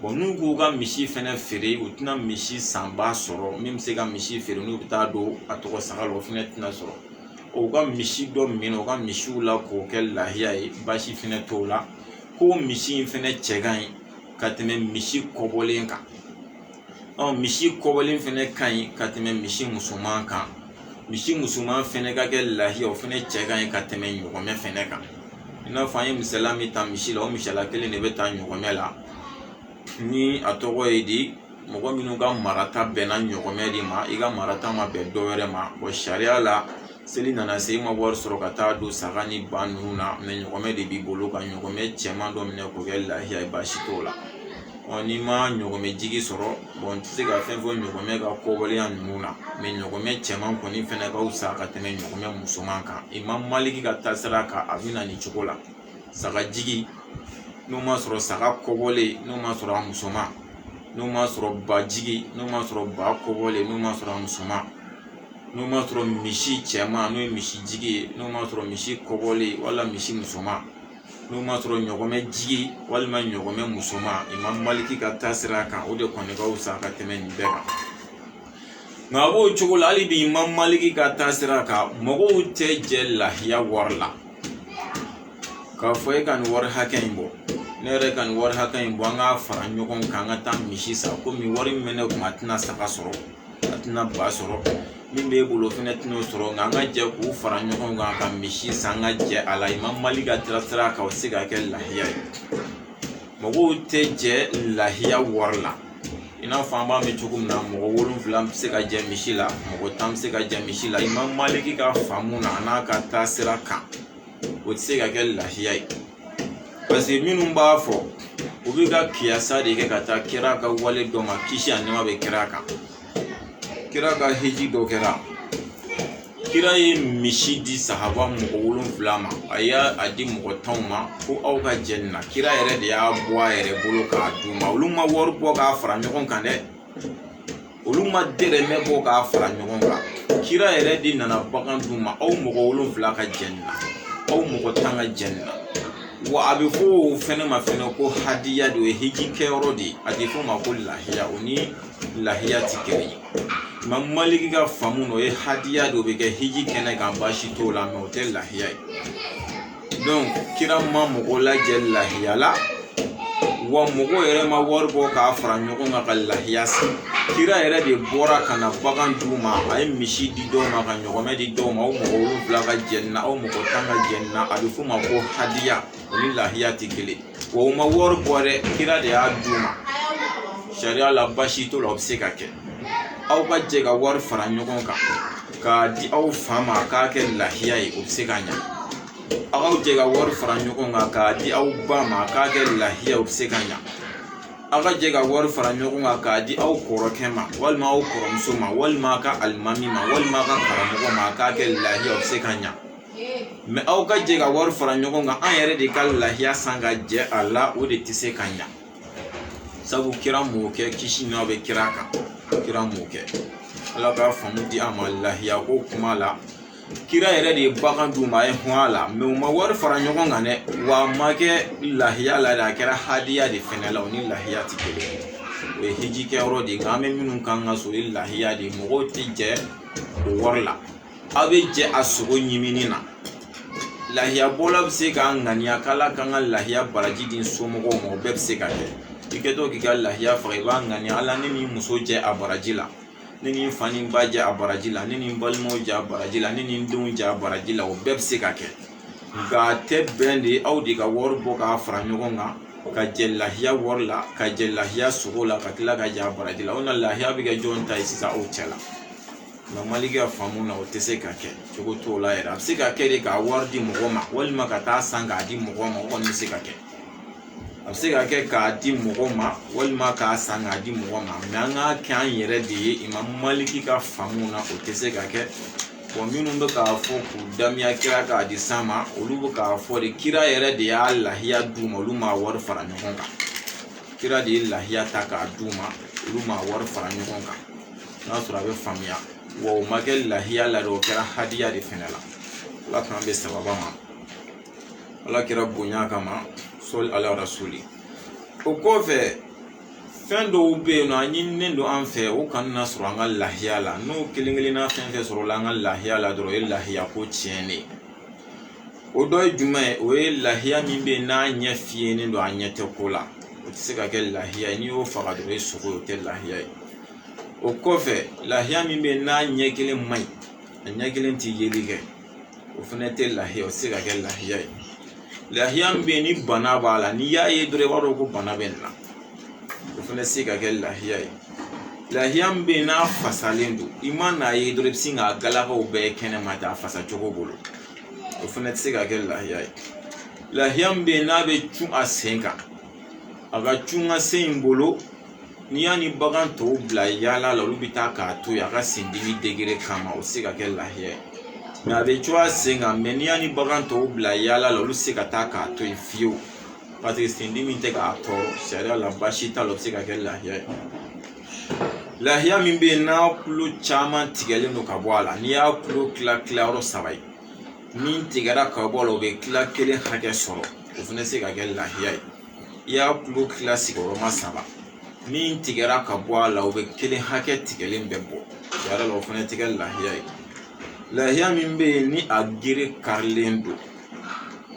n'u k'u ka misi fɛnɛ feere u tɛna misi sanba sɔrɔ min bɛ se ka misi feere n'u bɛ taa don a tɔgɔ saga la o fɛnɛ tɛna sɔrɔ u ka misi dɔ minɛ u ka misiw la k'o kɛ lahiya ye basi fɛnɛ t'o la ko misi in fɛnɛ cɛ ka ɲi ka tɛmɛ misi kɔbɔlen kan misi kɔbɔlen fɛnɛ ka ɲi ka tɛmɛ misi musoman kan misi musoman fɛnɛ ka kɛ lahiya o fɛnɛ cɛ ka ɲi ka tɛmɛ ɲɔgɔmɛ fɛnɛ kan ina fa ye misala mi ta misi la o misala kelen de bɛ taa ɲɔgɔmɛ la ni a tɔgɔ ye di mɔgɔ minnu ka marata bɛnna ɲɔgɔmɛ de ma i ka marata ma bɛn dɔ wɛrɛ ma sariya la seli nana se i ma wari sɔrɔ ka taa don saga ni ba ninnu na mɛ ɲɔgɔmɛ de b'i bolo ka ɲɔgɔmɛ cɛman dɔ minɛ k'o kɛ lahiya ye baasi t'o la n'i ma ɲɔgɔmɛ jigi sɔrɔ n tɛ se ka fɛn fɔ ɲɔgɔmɛ ka kɔwaleya ninnu na mɛ ɲɔgɔmɛ cɛman kɔni fɛnɛ ka fisa ka tɛmɛ ɲɔgɔmɛ musoman kan Imam Maliki ka taasira kan a bɛ na nin cogo la saga jigi n'o ma sɔrɔ saga kɔwale n'o ma sɔrɔ a musoman n'o ma sɔrɔ ba jigi n'o ma sɔrɔ ba kɔwale n'o ma sɔrɔ a musoman n'o ma sɔrɔ misi cɛman n'o ye misi jigi ye n'o ma sɔrɔ misi kɔwale wala misi musoman n'o ma sɔrɔ ɲɔgɔmɛ jigi walima ɲɔgɔmɛ musoman Imam Maliki ka taasira kan o de kɔni ka fisa ka tɛmɛ nin bɛɛ kan nka a b'o cogo la hali bi Imam Maliki ka taasira kan mɔgɔw tɛ jɛ lahiya wari la k'a fɔ e ka nin wari hakɛ in bɔ ne yɛrɛ ka nin wari hakɛ in bɔ an ka fara ɲɔgɔn kan an ka taa misi san komi wari min bɛ ne kun a tɛna saga sɔrɔ a tɛna ba sɔrɔ min b'e bolo fɛnɛ tɛn'o sɔrɔ nka an ka jɛ k'u fara ɲɔgɔn kan ka misi san ka jɛ a la Imam Maliki ka taasira kan o tɛ se ka kɛ lahiya ye mɔgɔw tɛ jɛ lahiya wari la i n'a fɔ an b'a mɛn cogo min na mɔgɔ 7 bɛ se ka jɛ misi la mɔgɔ 10 bɛ se ka jɛ misi la Imam Maliki ka faamu na a n'a ka taasira kan o tɛ se ka kɛ lahiya ye parce que minnu b'a fɔ u bɛ ka kiyasa de kɛ ka taa kira ka wale dɔ ma kisi ani nɛɛma bɛ kira kan kira ka hiji dɔ kɛra kira ye misi di sahaba mɔgɔ 7 ma a y'a di mɔgɔ 10 ma ko aw ka jɛ nin na kira yɛrɛ de y'a bɔ a yɛrɛ bolo k'a d'u ma olu ma wari bɔ k'a fara ɲɔgɔn kan dɛ olu ma dɛrɛmɛ bɔ k'a fara ɲɔgɔn kan kira yɛrɛ de nana bagan d'u ma aw mɔgɔ 7 ka jɛ nin na aw mɔgɔ 10 ka jɛ nin na wa a bɛ fɔ o fɛnɛ ma fɛnɛ ko hadiya de o ye hiji kɛyɔrɔ de a tɛ fɔ o ma ko lahiya o ni lahiya tɛ kelen ye Imam Maliki ka faamu na o ye hadiya de o bɛ kɛ hiji kɛnɛ kan baasi t'o la mɛ o tɛ lahiya ye donc kira ma mɔgɔ lajɛ lahiya la wa mɔgɔ yɛrɛ ma wari bɔ k'a fara ɲɔgɔn kan ka lahiya san kira yɛrɛ de bɔra ka na bagan d'u ma a ye misi di dɔw ma ka ɲɔgɔmɛ di dɔw ma aw mɔgɔ 7 ka jɛ nin na aw mɔgɔ 10 ka jɛ nin na a bɛ f'o ma ko hadiya o ni lahiya tɛ kelen wa o ma wari bɔ dɛ kira de y'a d'u ma sariya la baasi t'o la o bɛ se ka kɛ aw ka jɛ ka wari fara ɲɔgɔn kan k'a di aw fa ma k'a kɛ lahiya ye o bɛ se ka ɲɛ aw ka jɛ ka wari fara ɲɔgɔn kan k'a di aw ba ma k'a kɛ lahiya o bɛ se ka ɲɛ aw ka jɛ ka wari fara ɲɔgɔn kan k'a di aw kɔrɔkɛ ma walima aw kɔrɔmuso ma walima a ka alimami ma walima a ka karamɔgɔ ma k'a kɛ lahiya o bɛ se ka ɲɛ mɛ aw ka jɛ ka wari fara ɲɔgɔn kan an yɛrɛ de ka lahiya san ka jɛ a la o de tɛ se ka ɲɛ sabu kira m'o kɛ kisi n'a bɛ kira kan kira m'o kɛ ala ka faamu di a ma lahiya ko kuma la kira yɛrɛ de ye bagan d'u ma a ye hɔn a la mɛ u ma wari fara ɲɔgɔn kan dɛ wa a ma kɛ lahiya la de a kɛra hadiya de fɛnɛ la o ni lahiya tɛ kelen o ye hiji kɛyɔrɔ de ye nka an bɛ minnu kan ka so o ye lahiya de ye mɔgɔw tɛ jɛ o wari la aw bɛ jɛ a sogo ɲimini na lahiya bɔla bɛ se k'a ŋaniya k'ala kan ka lahiya baraji di somɔgɔw ma o bɛɛ bɛ se ka kɛ i kɛtɔ k'i ka lahiya faga i b'a ŋaniya ala ne ni muso jɛ a baraji la ne ni fa ni ba jɛ a baraji la ne ni balimaw jɛ a baraji la ne ni denw jɛ a baraji la o bɛɛ bɛ se ka kɛ nka a tɛ bɛn de aw de ka wari bɔ k'a fara ɲɔgɔn kan ka jɛ lahiya wari la ka jɛ lahiya sogo la ka tila ka jɛ a baraji la o na lahiya bɛ kɛ jɔn ta ye sisan aw cɛ la nka Maliki ka faamu na o tɛ se ka kɛ cogo t'o la yɛrɛ a bɛ se ka kɛ de k'a wari di mɔgɔ ma walima ka taa san k'a di mɔgɔ ma o kɔni bɛ se ka kɛ a bɛ se ka kɛ k'a di mɔgɔ ma walima k'a san k'a di mɔgɔ ma mɛ an k'a kɛ an yɛrɛ de ye Imam Maliki ka faamu na o tɛ se ka kɛ wa minnu bɛ k'a fɔ k'u damiya kira k'a di san ma olu bɛ k'a fɔ de kira yɛrɛ de y'a lahiya d'u ma olu ma wari fara ɲɔgɔn kan kira de ye lahiya ta k'a d'u ma olu ma wari fara ɲɔgɔn kan n'a sɔrɔ a bɛ faamuya wa o ma kɛ lahiya la de o kɛra hadiya de fɛnɛ la ala k'an bɛ sababa ma ala kɛra bonya kama sɔli ala rasuli o kɔfɛ fɛn dɔw bɛ yen nɔ a ɲininen don an fɛ o kana na sɔrɔ an ka lahiya la n'o kelen kelenna fɛn fɛn sɔrɔla an ka lahiya la dɔrɔn o ye lahiya ko tiɲɛnen o dɔ ye jumɛn ye o ye lahiya min bɛ yen n'a ɲɛ fiyɛnen don a ɲɛ tɛ ko la o tɛ se ka kɛ lahiya ye n'i y'o faga dɔrɔn o ye sogo ye o tɛ lahiya ye o kɔfɛ lahiya min bɛ yen n'a ɲɛ kelen man ɲi a ɲɛ kelen tɛ yeli kɛ o fana tɛ lahiya o tɛ se ka kɛ lahiya ye lahiya min bɛ ni bana b'a la n'i y'a ye dɔrɔn i b'a dɔn ko bana bɛ nin na o fana tɛ se ka kɛ lahiya ye lahiya min bɛ yen n'a fasalen don i ma n'a ye dɔrɔn i bɛ sin k'a galakaw bɛɛ kɛnɛma ten a fasa cogo bolo o fana tɛ se ka kɛ lahiya ye lahiya min bɛ yen n'a bɛ cun a sen kan a ka cun a sen in bolo n'i y'a ni bagan tɔw bila yaala la olu bɛ taa k'a to yen a ka sen dimi degere kama o tɛ se ka kɛ lahiya ye mɛ a bɛ cun a sen kan mɛ n'i y'a ni bagan tɔw bila yaala la olu tɛ se ka taa k'a to yen fiyewu parce que sen dimi tɛ k'a tɔɔrɔ sariya la baasi t'a la o tɛ se ka kɛ lahiya ye lahiya min bɛ yen n'a tulo caman tigɛlen don ka bɔ a la n'i y'a tulo tila yɔrɔ 3 ye min tigɛra ka bɔ a la o bɛ tila 1 hakɛ sɔrɔ o fana tɛ se ka kɛ lahiya ye i y'a tulo tila sigiyɔrɔma 3 min tigɛra ka bɔ a la o bɛ 1 hakɛ tigɛlen bɛ bɔ sariya la o fana tɛ kɛ lahiya ye lahiya min bɛ yen ni a gere karilen don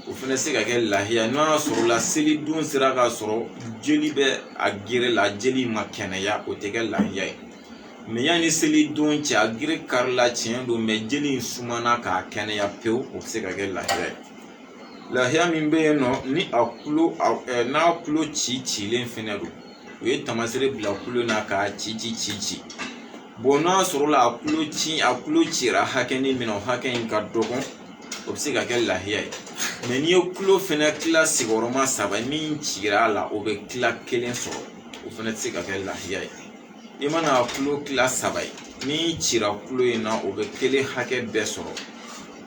o fana se ka kɛ lahiya n'a y'a sɔrɔ la seli don sera k'a sɔrɔ jeli bɛ a gere la jeli ma kɛnɛya o tɛ kɛ lahiya ye mɛ yanni seli don cɛ a gere karila tiɲɛ don mɛ jeli in sumana k'a kɛnɛya pewu o bɛ se ka kɛ lahiya ye lahiya min bɛ yen nɔ ni a tulo n'a tulo cilen fɛnɛ don o ye tamasere bila tulo na k'a ci bon n'a sɔrɔ la a tulo cira hakɛnin min na o hakɛ in ka dɔgɔ o bɛ se ka kɛ lahiya ye mɛ n'i ye tulo fɛnɛ tila sigiyɔrɔma 3 min cira a la o bɛ tila 1 sɔrɔ o fɛnɛ tɛ se ka kɛ lahiya ye i mana a tulo tila 3 ye min cira tulo in na o bɛ 1 hakɛ bɛɛ sɔrɔ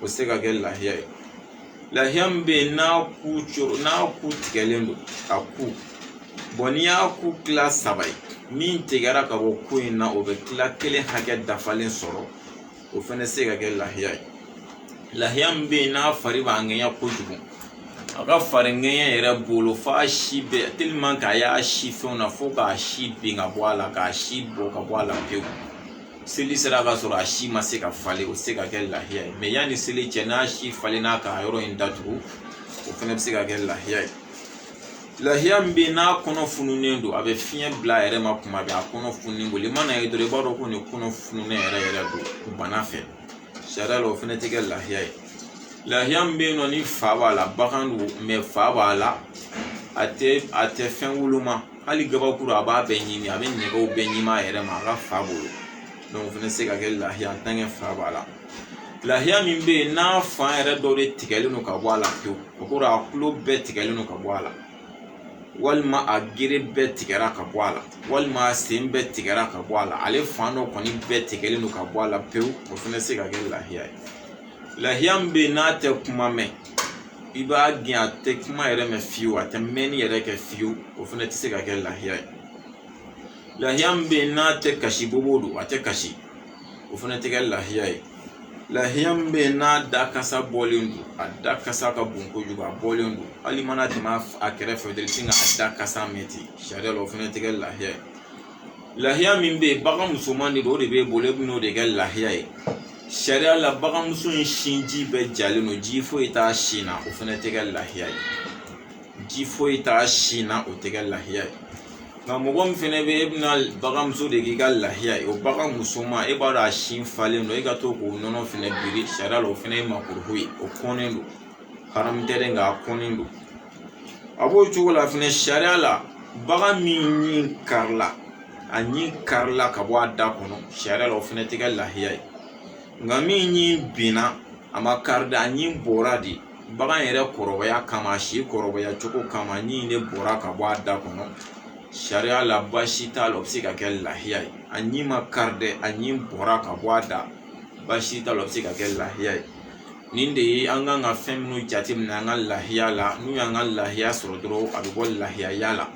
o tɛ se ka kɛ lahiya ye lahiya min bɛ yen n'a ku tigɛlen don a ku bon n'i y'a ku tila 3 ye min tigɛra ka bɔ ku in na o bɛ tila 1 hakɛ dafalen sɔrɔ o fɛnɛ tɛ se ka kɛ lahiya ye lahiya min bɛ yen n'a fari b'a ŋɛɲɛ kojugu a ka fari ŋɛɲɛ yɛrɛ bolo f'a si bɛɛ tellement k'a y'a si fɛnw na fo k'a si bin ka bɔ a la k'a si bɔ ka bɔ a la pewu seli sera ka sɔrɔ a si ma se ka falen o tɛ se ka kɛ lahiya ye mɛ yanni seli cɛ n'a si falenna k'a yɔrɔ in datugu o fɛnɛ bɛ se ka kɛ lahiya ye lahiya min bɛ yen n'a kɔnɔ fununen don a bɛ fiɲɛ bila a yɛrɛ ma kuma bɛɛ a kɔnɔ fununen bolo i mana ye dɔrɔn i b'a dɔn ko nin kɔnɔ fununen yɛrɛ don bana fɛ sariya la o fɛnɛ tɛ kɛ lahiya ye lahiya min bɛ yen nɔ ni fa b'a la bagan don mɛ fa b'a la a tɛ fɛn woloma hali gabakuru a b'a bɛɛ ɲimi a bɛ nɛgɛw bɛɛ ɲimi a yɛrɛ ma a ka fa bolo donc o fɛnɛ tɛ se ka kɛ lahiya en tant que fa b'a la lahiya min bɛ yen n'a fan yɛrɛ dɔ de tigɛlen don ka bɔ a la pewu o kɔrɔ a tulo bɛɛ tigɛlen don ka bɔ a la walima a gere bɛɛ tigɛra ka bɔ a la walima a sen bɛɛ tigɛra ka bɔ a la ale fan dɔ kɔni bɛɛ tigɛlen don ka bɔ a la pewu o fɛnɛ tɛ se ka kɛ lahiya ye lahiya min bɛ yen n'a tɛ kuma mɛn i b'a gɛn a tɛ kuma yɛrɛ mɛn fiyewu a tɛ mɛnni yɛrɛ kɛ fiyewu o fɛnɛ tɛ se ka kɛ lahiya ye lahiya min bɛ yen n'a tɛ kasi bobo don a tɛ kasi o fɛnɛ tɛ kɛ lahiya ye lahiya min bɛ yen n'a da kasa bɔlen don a da kasa ka bon kojugu a bɔlen don hali mana tɛmɛ a kɛrɛfɛ dɔrɔn i bɛ sin k'a da kasa mɛn ten sariya la o fɛnɛ tɛ kɛ lahiya ye lahiya min bɛ yen bagan musoman de don o de b'e bolo e bɛ n'o de kɛ lahiya ye sariya la baganmuso in sinji bɛɛ jalen don ji foyi t'a sin na o fɛnɛ tɛ kɛ lahiya ye ji foyi t'a sin na o tɛ kɛ lahiya ye nka mɔgɔ min fɛnɛ bɛ e bɛna baganmuso de k'i ka lahiya ye o bagan musoman e b'a dɔn a sin falen don e ka to k'o nɔnɔ fɛnɛ biri sariya la o fɛnɛ ye makuruhu ye o kɔnnen don haramu tɛ dɛ nka a kɔnnen don a b'o cogo la fɛnɛ sariya la bagan min ɲin karila a ɲin karila ka bɔ a da kɔnɔ sariya la o fɛnɛ tɛ kɛ lahiya ye nka min ɲin binna a ma kari a ɲin bɔra de bagan yɛrɛ kɔrɔbaya kama a si kɔrɔbaya cogo kama ɲin de bɔra ka bɔ a da kɔnɔ sariya la baasi t'a la o bɛ se ka kɛ lahiya ye a ɲin ma kari dɛ a ɲin bɔra ka bɔ a da baasi t'a la o bɛ se ka kɛ lahiya ye nin de ye an kan ka fɛn minnu jateminɛ an ka lahiya la n'u y'an ka lahiya sɔrɔ dɔrɔn a bɛ bɔ lahiyaya la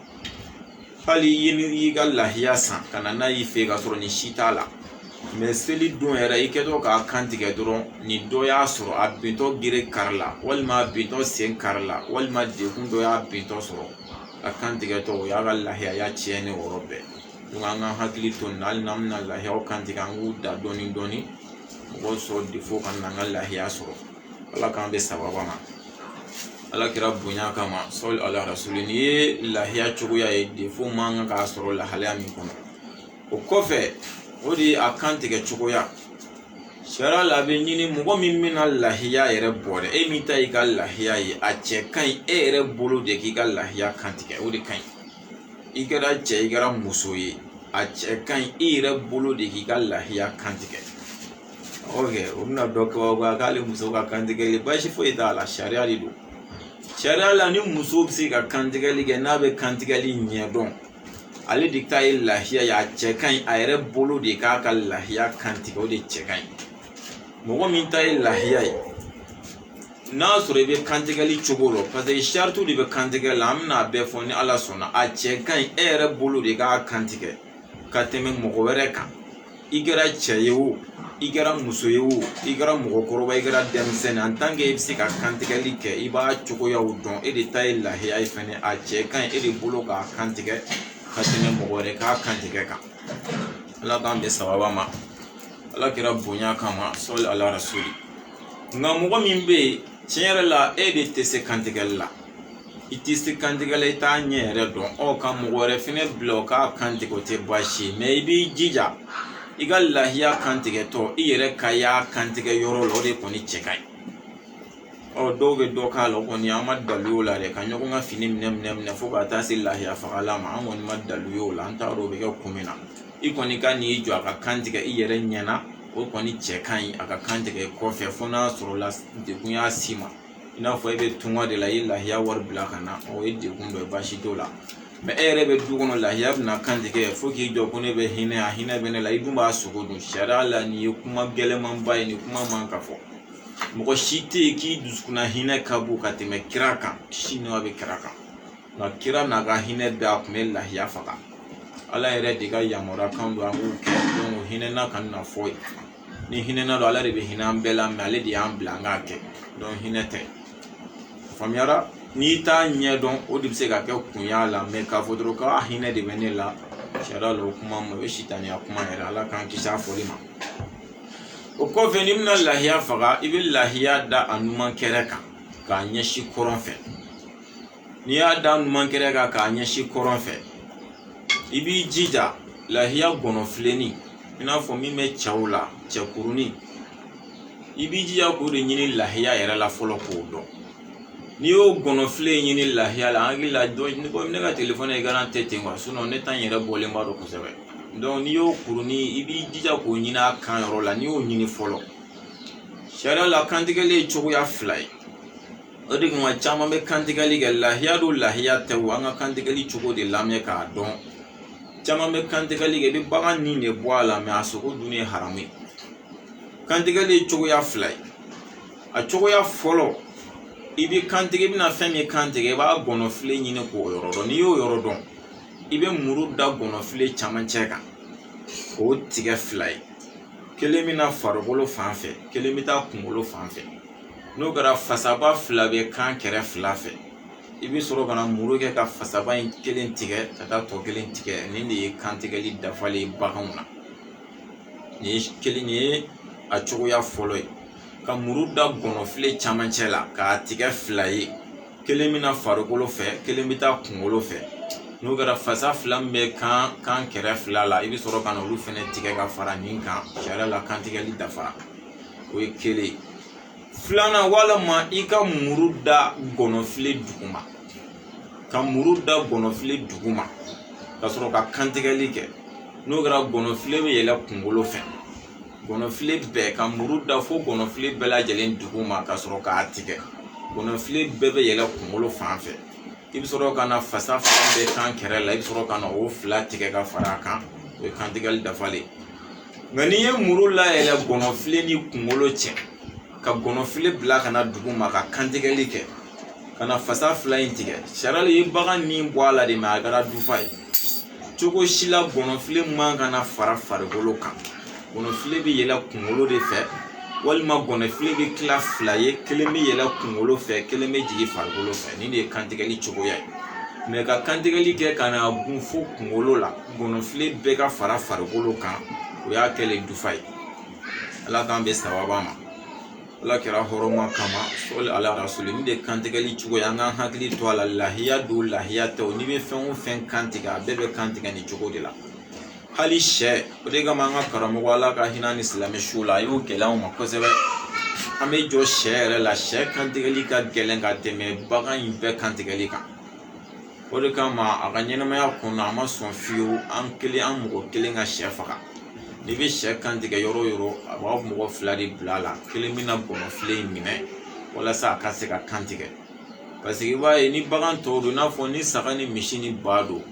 hali y'i ka lahiya san ka na n'a y'i fɛ ka sɔrɔ nin si t'a la mɛ seli don yɛrɛ i kɛtɔ k'a kan tigɛ dɔrɔn ni dɔ y'a sɔrɔ a bintɔ gere kari la walima a bintɔ sen kari la walima dekun dɔ y'a bintɔ sɔrɔ a kan tigɛtɔ o y'a ka lahiyaya tiɲɛ ni wɔrɔ bɛɛ donc an ka hakili to nin na hali n'an bɛna lahiyaw kan tigɛ an k'u da dɔɔni dɔɔni mɔgɔw sɔrɔ defo ka na an ka lahiya sɔrɔ ala k'an bɛ sababa ma ala kira bonya kama sɔli ala rasuli ni ye lahiya cogoya ye defo man kan k'a sɔrɔ lahalaya min kɔnɔ o kɔfɛ o de ye a kan tigɛ cogoya Sariya la bɛ ɲini mɔgɔ min bɛna lahiya yɛrɛ bɔ dɛ e min ta y'i ka lahiya ye a cɛ ka ɲi e yɛrɛ bolo de k'i ka lahiya kantigɛ o de ka ɲi i kɛra cɛ i kɛra muso ye a cɛ ka ɲi i yɛrɛ bolo de k'i ka lahiya kantigɛ o bɛna dɔ kɛ k'ale muso ka kantigɛli baasi foyi t'a la sariya de don sariya la ni muso bɛ se ka kantigɛli kɛ n'a bɛ kantigɛli ɲɛdɔn ale de ta ye lahiya ye a cɛ ka ɲi a yɛrɛ bolo de k'a ka lahiya kantigɛ o de cɛ ka ɲi mɔgɔ min ta ye lahiya ye n'a sɔrɔ i bɛ kantigɛli cogo la parce que sarituw de bɛ kantigɛ la an bɛna bɛɛ fɔ ni ala sɔnna a cɛ ka ɲi e yɛrɛ bolo de k'a kantigɛ ka tɛmɛ mɔgɔ wɛrɛ kan i kɛra cɛ ye o i kɛra muso ye o i kɛra mɔgɔkɔrɔba i kɛra denmisɛnnin en tant que e bɛ se ka kantigɛli kɛ i b'a cogoyaw dɔn e de ta ye lahiya ye fɛnɛ a cɛ ka ɲi e de bolo k'a kantigɛ ka tɛmɛ mɔgɔ wɛrɛ k'a kantigɛ kan ala k'an bɛ sababa ma ala kɛra bonya kama sɔli ala rasuli nka mɔgɔ min bɛ yen tiɲɛ yɛrɛ la e de tɛ se kantigɛli la i tɛ se kantigɛli la i t'a ɲɛ yɛrɛ dɔn ka mɔgɔ wɛrɛ fɛnɛ bila o k'a kantigɛ o tɛ baasi ye mɛ i b'i jija i ka lahiya kantigɛtɔ i yɛrɛ ka y'a kantigɛ yɔrɔ la o de kɔni cɛ ka ɲi dɔw bɛ dɔ k'a la o kɔni an ma dalu o la dɛ ka ɲɔgɔn ka fini minɛ fo ka taa se lahiya fagala ma an kɔni ma dalu o la an t'a dɔn o bɛ kɛ kun min na i kɔni ka n'i jɔ a ka kantigɛ i yɛrɛ ɲɛna o kɔni cɛ ka ɲi a ka kantigɛ kɔfɛ fo n'a sɔrɔ la degun y'a si ma i n'a fɔ e bɛ tunga de la i ye lahiya wari bila ka na o ye degun dɔ ye baasi t'o la mɛ e yɛrɛ bɛ du kɔnɔ lahiya bɛna kantigɛ fo k'i jɔ ko ne bɛ hinɛ a hinɛ bɛ ne la i dun b'a sogo dun sariya la nin ye kuma gɛlɛnmanba ye nin kuma man ka fɔ mɔgɔ si tɛ yen k'i dusukunna hinɛ ka bon ka tɛmɛ kira kan kisi nɛma bɛ kira kan nka kira n'a ka hinɛ bɛɛ a tun bɛ lahiya faga ala yɛrɛ de ka yamaruyakan don an k'o kɛ donc hinɛ na ka na fɔ ni hinɛ na don ala de bɛ hinɛ an bɛɛ la mɛ ale de y'an bila an k'a kɛ donc hinɛ tɛ faamuyara n'i t'a ɲɛ dɔn o de bɛ se ka kɛ kun y'a la mɛ k'a fɔ dɔrɔn k'a hinɛ de bɛ ne la sariya la o kuma ma o ye sitaniya kuma yɛrɛ ala k'an kisi a fɔli ma o kɔfɛ n'i bɛna lahiya faga i bɛ lahiya da a ɲuman kɛrɛ kan k'a ɲɛsin kɔrɔn fɛ n'i y'a da a ɲuman kɛrɛ kan k'a ɲɛsin kɔrɔn fɛ i b'i jija lahiya gɔnɔfilenni i n'a fɔ min bɛ cɛw la cɛkurunin i b'i jija k'o de ɲini lahiya yɛrɛ la fɔlɔ k'o dɔn n'i y'o gɔnɔfilen ɲini lahiya la an hakili la ne ka telefɔni ye garan tɛ ten sinon ne ta in yɛrɛ bɔlen ba don kosɛbɛ donc n'i y'o kurunin i b'i jija k'o ɲini a kan yɔrɔ la n'i y'o ɲini fɔlɔ sariya la kantigɛli ye cogoya fila ye o de kama caman bɛ kantigɛli kɛ lahiya don lahiya tɛ o an ka kantigɛli cogo de lamɛn k'a dɔn caman bɛ kantigɛli kɛ i bɛ bagan nin de bɔ a la mɛ a sogo dun ye haramu ye kantigɛli ye cogoya fila ye a cogoya fɔlɔ i bɛ kantigɛ i bɛna fɛn min kantigɛ i b'a gɔnɔfile ɲini k'o yɔrɔ dɔn n'i y'o yɔrɔ dɔn i bɛ muru da gɔnɔfile camancɛ kan k'o tigɛ fila ye kelen bɛna farikolo fan fɛ kelen bɛ taa kunkolo fan fɛ n'o kɛra fasaba fila bɛ kan kɛrɛ fila fɛ i bɛ sɔrɔ ka na muru kɛ ka fasaba in kelen tigɛ ka taa tɔ kelen tigɛ nin de ye kantigɛli dafalen ye baganw na nin ye a cogoya fɔlɔ ye ka muru da gɔnɔfile camancɛ la k'a tigɛ fila ye kelen bɛna farikolo fɛ kelen bɛ taa kunkolo fɛ n'o kɛra fasa fila min bɛ kan kɛrɛ fila la i bɛ sɔrɔ ka na olu fɛnɛ tigɛ ka fara nin kan sariya la kantigɛli dafara o ye kelen filanan walima i ka muru da gɔnɔfile duguma ka muru da gɔnɔfile duguma ka sɔrɔ ka kantigɛli kɛ n'o kɛra gɔnɔfile bɛ yɛlɛ kunkolo fɛ gɔnɔfile bɛɛ ka muru da fo gɔnɔfile bɛɛ lajɛlen duguma ka sɔrɔ k'a tigɛ gɔnɔfile bɛɛ bɛ yɛlɛ kunkolo fan fɛ i bɛ sɔrɔ ka na fasa fila bɛ kan kɛrɛ la i bɛ sɔrɔ ka na o fila tigɛ ka fara a kan o ye kantigɛli dafalen nka n'i ye muru layɛlɛ gɔnɔfile ni kunkolo cɛ ka gɔnɔfile bila ka na duguma ka kantigɛli kɛ ka na fasa fila in tigɛ sariya la i ye bagan nin bɔ a la de mɛ a kɛra dufa ye cogo si la gɔnɔfile man ka na fara farikolo kan gɔnɔfile bɛ yɛlɛ kunkolo de fɛ walima gɔnɔfile bɛ tila fila ye kelen bɛ yɛlɛ kunkolo fɛ kelen bɛ jigin farikolo fɛ nin de ye kantigɛli cogoya ye mɛ ka kantigɛli kɛ ka na gun fo kunkolo la gɔnɔfile bɛɛ ka fara farikolo kan o y'a kɛlen dufa ye ala k'an bɛ sababa ma ala kɛra hɔrɔnma kama sɔli ala rasuli nin de kantigɛli cogoya an k'an hakili to a la lahiya don lahiya tɛ o n'i bɛ fɛn o fɛn kantigɛ a bɛɛ bɛ kantigɛ nin cogo de la hali sɛ o de kama an ka karamɔgɔ Ala ka hinɛ ni silamɛ su la a y'o gɛlɛya an ma kosɛbɛ. An bɛ jɔ sɛ yɛrɛ la, sɛ kantigɛli ka gɛlɛn ka tɛmɛ bagan in bɛɛ kantigɛli kan. O de kama a ka ɲɛnamaya kɔnɔ a ma sɔn fiyewu an mɔgɔ kelen ka sɛ faga. N'i bɛ sɛ kantigɛ yɔrɔ o yɔrɔ a b'a mɔgɔ 2 de bila a la, kelen bɛna gɔnɔfile in minɛ walasa a ka se ka kantigɛ. Parce que i b'a ye ni bagan tɔw don i n'a fɔ ni saga ni misi ni ba don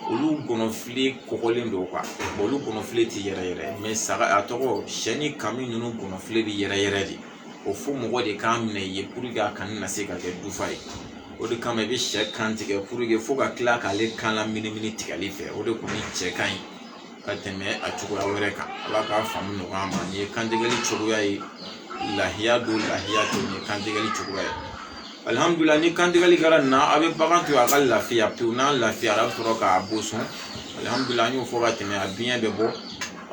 olu gɔnɔfile kɔgɔlen don quoi. Olu gɔnɔfile tɛ yɛrɛ mais saga a tɔgɔ sɛ ni kami ninnu gɔnɔfile bɛ yɛrɛ de. O fo mɔgɔ de k'a minɛ ye pour que a kana na se ka kɛ dufa ye. O de kama i bɛ sɛ kantigɛ pour que fo ka tila k'ale kan la minimini tigɛli fɛ. O de kɔni cɛ ka ɲi ka tɛmɛ a cogoya wɛrɛ kan. Ala k'a faamu nɔgɔya ma. Nin ye kantigɛli cogoya ye, lahiya don lahiya tɛ nin ye kantigɛli cogoya ye. Alhamdulillah ni kantigɛli kɛra na a bɛ bagan to a ka lafiya pewu, n'a lafiyara a bɛ sɔrɔ k'a boson. Alhamdulillah an y'o fɔ ka tɛmɛ a biɲɛ bɛ bɔ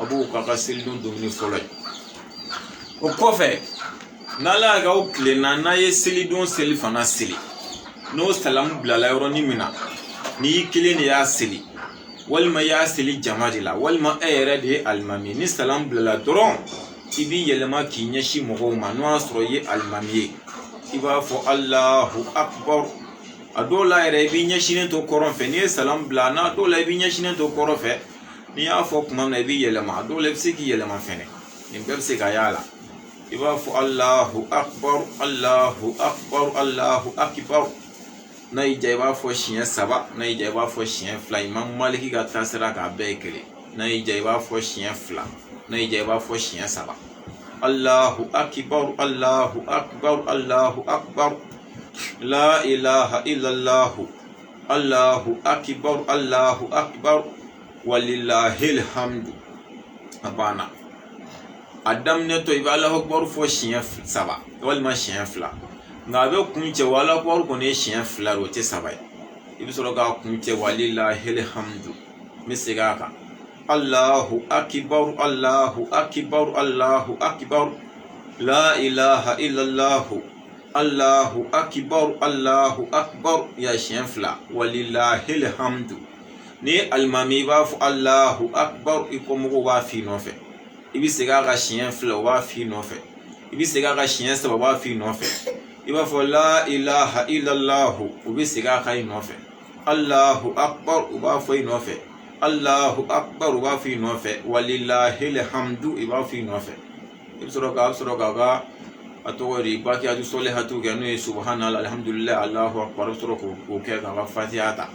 a b'o k'a ka selidon dumuni fɔlɔ ye. O kɔfɛ n'Ala y'a kɛ aw tilenna n'a ye selidon seli fana seli n'o salamu bilala yɔrɔnin min na n'i y'i kelen de y'a seli walima i y'a seli jama de la walima e yɛrɛ de ye alimami ni salamu bilala dɔrɔn i b'i yɛlɛma k'i ɲɛsin mɔgɔw ma n'o y'a sɔrɔ i ye alimami ye i b'a fɔ Allahu akbar. A dɔw la yɛrɛ i b'i ɲɛsinen to kɔrɔn fɛ n'i ye salamu bila n'a dɔw la i b'i ɲɛsinen to kɔrɔn fɛ n'i y'a fɔ tuma min na i b'i yɛlɛma a dɔw la i bɛ se k'i yɛlɛma fɛnɛ nin bɛɛ bɛ se ka y'a la. I b'a fɔ Allahu akbar Allahu akbar Allahu akbar. N'a y'i diya i b'a fɔ siɲɛ 3 n'a y'i diya i b'a fɔ siɲɛ 2 Imam Maliki ka taasira k'a bɛɛ ye kelen. N'a y'i diya i b'a fɔ siɲɛ 2 n'a y'i diya i b'a fɔ siɲɛ 3. Allahu akbar Allahu akbar Allahu akbar la ilaha illallah Allahu akbar Allahu akbar walillahil hamdu. A banna. A daminɛ to i bɛ Allahu akbar fɔ siɲɛ 3 walima siɲɛ 2 nka a bɛ kun cɛ wa Allahu akbar kɔni ye siɲɛ 2 o tɛ 3 ye. I bɛ sɔrɔ k'a kun cɛ walillahil hamdu. N bɛ segin a kan. Allahu akbar Allahu akbar Allahu akbar la ilaha illallah Allahu akbar Allahu akbar ya siɲɛ 2 walillahil hamdu. Ni alimami i b'a fɔ Allahu akbar i ko mɔgɔw b'a f'i nɔfɛ. I bɛ segin a ka siɲɛ 2 o b'a f'i nɔfɛ. I bɛ segin a ka siɲɛ 3 o b'a f'i nɔfɛ. I b'a fɔ la ilaha illallah o bɛ segin a ka i nɔfɛ. Allahu akbar o b'a fɔ i nɔfɛ. Allahu akbar o b'a f'i nɔfɛ. Walillahil hamdu i b'a f'i nɔfɛ. I bɛ sɔrɔ k'a ka a tɔgɔ de bakiyatu solihatu kɛ n'o ye subhanallah alhamdulillah Allahu akbar. I bɛ sɔrɔ k'o kɛ k'a ka fatiha ta.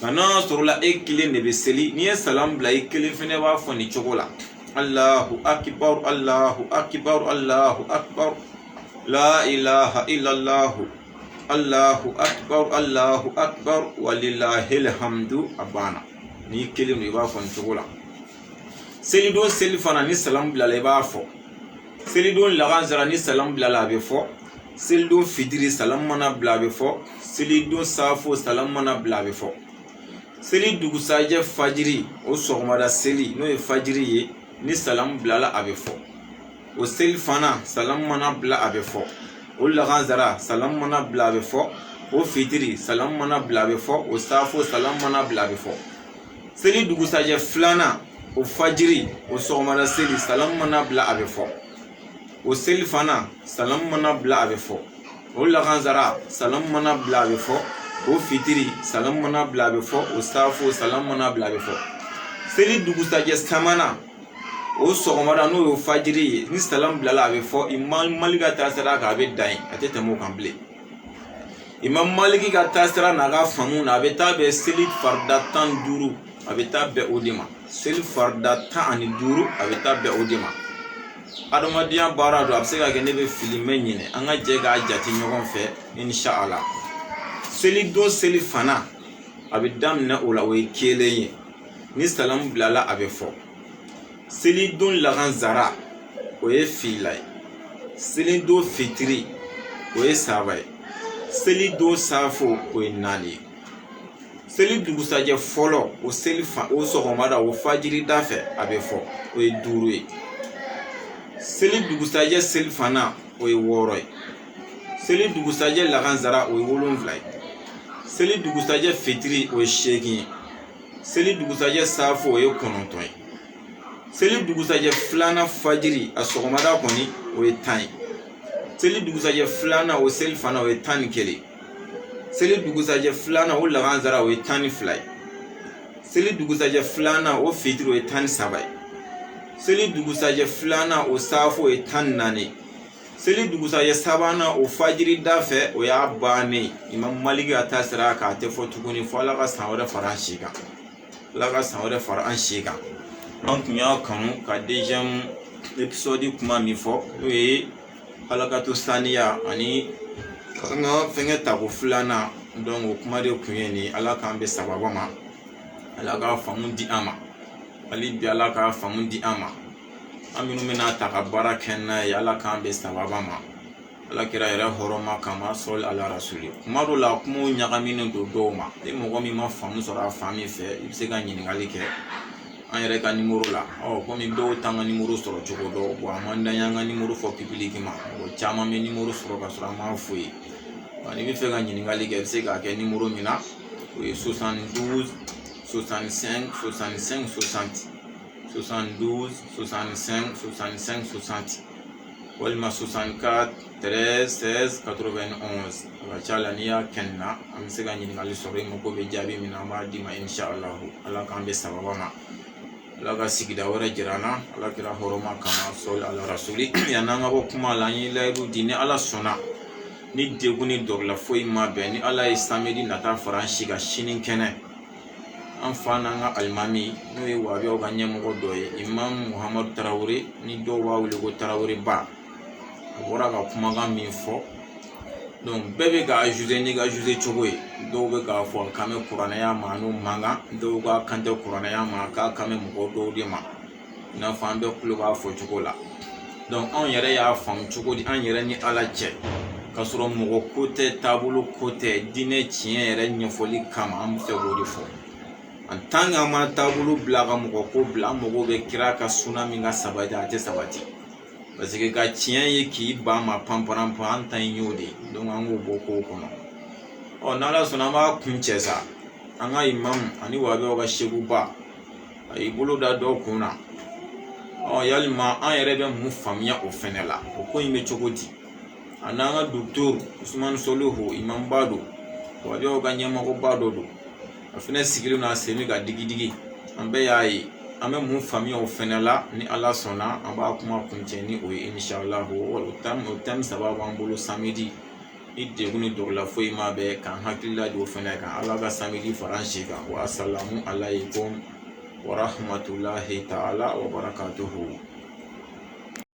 Nka n'a sɔrɔla e kelen de bɛ seli n'i ye salamu bila i kelen fɛnɛ b'a fɔ nin cogo la. Allahu akbar Allahu akbar Allahu akbar la ilaha illallah Allahu akbar walillahil hamdu. A banna. N'i kelen do i b'a fɔ nin cogo la. Selidon seli fana ni salamu bilala i b'a fɔ. Selidon lagansara ni salamu bilala a bɛ fɔ. Selidon fitiri salamu mana bila a bɛ fɔ. Selidon safo salamu mana bila a bɛ fɔ. Seli dugusajɛ fajiri o sɔgɔmada seli n'o ye fajiri ye ni salamu bilala a bɛ fɔ. O seli fana salamu mana bila a bɛ fɔ. O lagansara salamu mana bila a bɛ fɔ. O fitiri salamu mana bila a bɛ fɔ. O safo salamu mana bila a bɛ fɔ. Seli dugusajɛ filanan o fajiri o sɔgɔmada seli salamu mana bila a bɛ fɔ. O seli fana salamu mana bila a bɛ fɔ. O lagansara salamu mana bila a bɛ fɔ. O fitiri salamu mana bila a bɛ fɔ. O safo salamu mana bila a bɛ fɔ. Seli dugusajɛ sabanan o sɔgɔmada n'o ye fajiri ye ni salamu bilala a bɛ fɔ. Imam Maliki ka taasira kan a bɛ dan yen a tɛ tɛmɛ o kan bilen. Imam Maliki ka taasira n'a ka faamu na a bɛ taa bɛn seli farida 15 a bɛ taa bɛn o de ma. Seli farida 15 a bɛ taa bɛn o de ma. Adamadenya baara don a bɛ se ka kɛ ne bɛ fili mɛ ɲinɛ an ka jɛ k'a jate ɲɔgɔn fɛ inshallah. Seli don seli fana a bɛ daminɛ o la o ye kelen ye ni salamu bilala a bɛ fɔ. Seli don lagansara o ye fila ye. Seli don fitiri o ye 3 ye. Seli don safo o ye 4 ye. Seli dugusajɛ fɔlɔ o seli o sɔgɔmada o fajiri da fɛ a bɛ fɔ o ye 5 ye. Seli dugusajɛ seli fana o ye 6 ye. Seli dugusajɛ lagansara o ye 7 ye. Seli dugusajɛ fitiri o ye 8 ye. Seli dugusajɛ safo o ye 9 ye. seli dugusajɛ filanan fajiri a sɔgɔmada kɔni o ye 10 ye. Seli dugusajɛ filanan o seli fana o ye 11. Seli dugusajɛ filanan o labanzara o ye 12 ye. Seli dugusajɛ filanan o fitiri o ye 13 ye. Seli dugusajɛ filanan o safo o ye 14. Seli dugusajɛ sabanan o fajiri da fɛ o y'a bannen. Imam Maliki a ta sira k'a tɛ fɔ tuguni fo Ala ka san wɛrɛ fara an si kan. Ala ka san wɛrɛ fara an si kan. An tun y'a kanu ka deuxième épisode kuma min fɔ n'o ye halakato saniya ani an ka fɛngɛ tako filanan. Donc o kuma de kun ye nin Ala k'an bɛ sababa ma. Ala ka faamu di an ma. Hali bi Ala ka faamu di an ma. An minnu bɛna ta ka baara kɛ n'a ye Ala k'an bɛ sababa ma. Ala kira yɛrɛ hɔrɔma kama sɔli ala rasuli. Kuma dɔw la kumaw ɲagaminen don dɔw ma. Ni mɔgɔ min ma faamu sɔrɔ a fan min fɛ i bɛ se ka ɲininkali kɛ an yɛrɛ ka numéro la. Komi dɔw t'an ka numéro sɔrɔ cogo dɔn bon a man d'an ye an ka numéro fɔ public ma. Mɔgɔ caman bɛ numéro sɔrɔ ka sɔrɔ an m'a f'u ye. Ni bɛ fɛ ka ɲininkali kɛ i bɛ se k'a kɛ numéro min na o ye 72 65 65 60 72 65 65 60 walima 64 13 16 91. A ka ca la n'i y'a kɛ nin na an bɛ se ka ɲininkali sɔrɔ i mako bɛ jaabi min na an b'a d'i ma inshallah. Ala k'an bɛ sababa ma. Ala ka sigida wɛrɛ jira an na. Ala kira hɔrɔma kama sɔli ala rasuli. Yan'an ka bɔ kuma la an ye layidu di ni Ala sɔnna ni degun ni dɔrɔla foyi ma bɛn ni Ala ye samedi nata fara an si ka sini kɛnɛ an fa n'an ka alimami n'o ye wahabiyaw ka ɲɛmɔgɔ dɔ ye Imam Muhamadu Tarawele ni dɔw b'a wele ko Tarawele ba. A bɔra ka kumakan min fɔ donc bɛɛ bɛ ka juger n'i ka juger cogo ye. Dɔw bɛ k'a fɔ k'an bɛ kuranɛya ma n'o mankan, dɔw k'a kan tɛ kuranɛya ma k'a kan bɛ mɔgɔ dɔw de ma i n'a fɔ an bɛɛ kulo b'a fɔ cogo la. Donc anw yɛrɛ y'a faamu cogo di an yɛrɛ ni Ala cɛ k'a sɔrɔ mɔgɔ ko tɛ taabolo ko tɛ diinɛ tiɲɛ yɛrɛ ɲɛfɔli kama an bɛ fɛ k'o de fɔ. En tant que an ma taabolo bila ka mɔgɔ ko bila an mago bɛ kira ka suna min ka sabati a tɛ sabati. Parce que ka tiɲɛ ye k'i ban ma panparanpan an ta in y'o de ye. Donc an k'o bɔ kow kɔnɔ. N'Ala sɔnna an b'a kun cɛ sa an ka imam ani wahabiyaw ka sekuba a y'i bolo da dɔw kun na. Yalima an yɛrɛ bɛ mun faamuya o fɛnɛ la o ko in bɛ cogo di. A n'an ka docteur Usman Solihu imam ba don wahabiyaw ka ɲɛmɔgɔba dɔ don. A fɛnɛ sigilen don a sen bɛ ka digidigi. An bɛɛ y'a ye an bɛ mun faamuya o fɛnɛ la ni Ala sɔnna an b'a kuma kuncɛ ni o ye inshallah. O thème saba b'an bolo samedi ni degun ni dɔrɔla foyi ma bɛɛ k'an hakilila di o fɛnɛ kan. Ala ka samedi fara an si kan. Wa assalamu alaykum wa rahmatulahi ta'ala wa barakatuhu.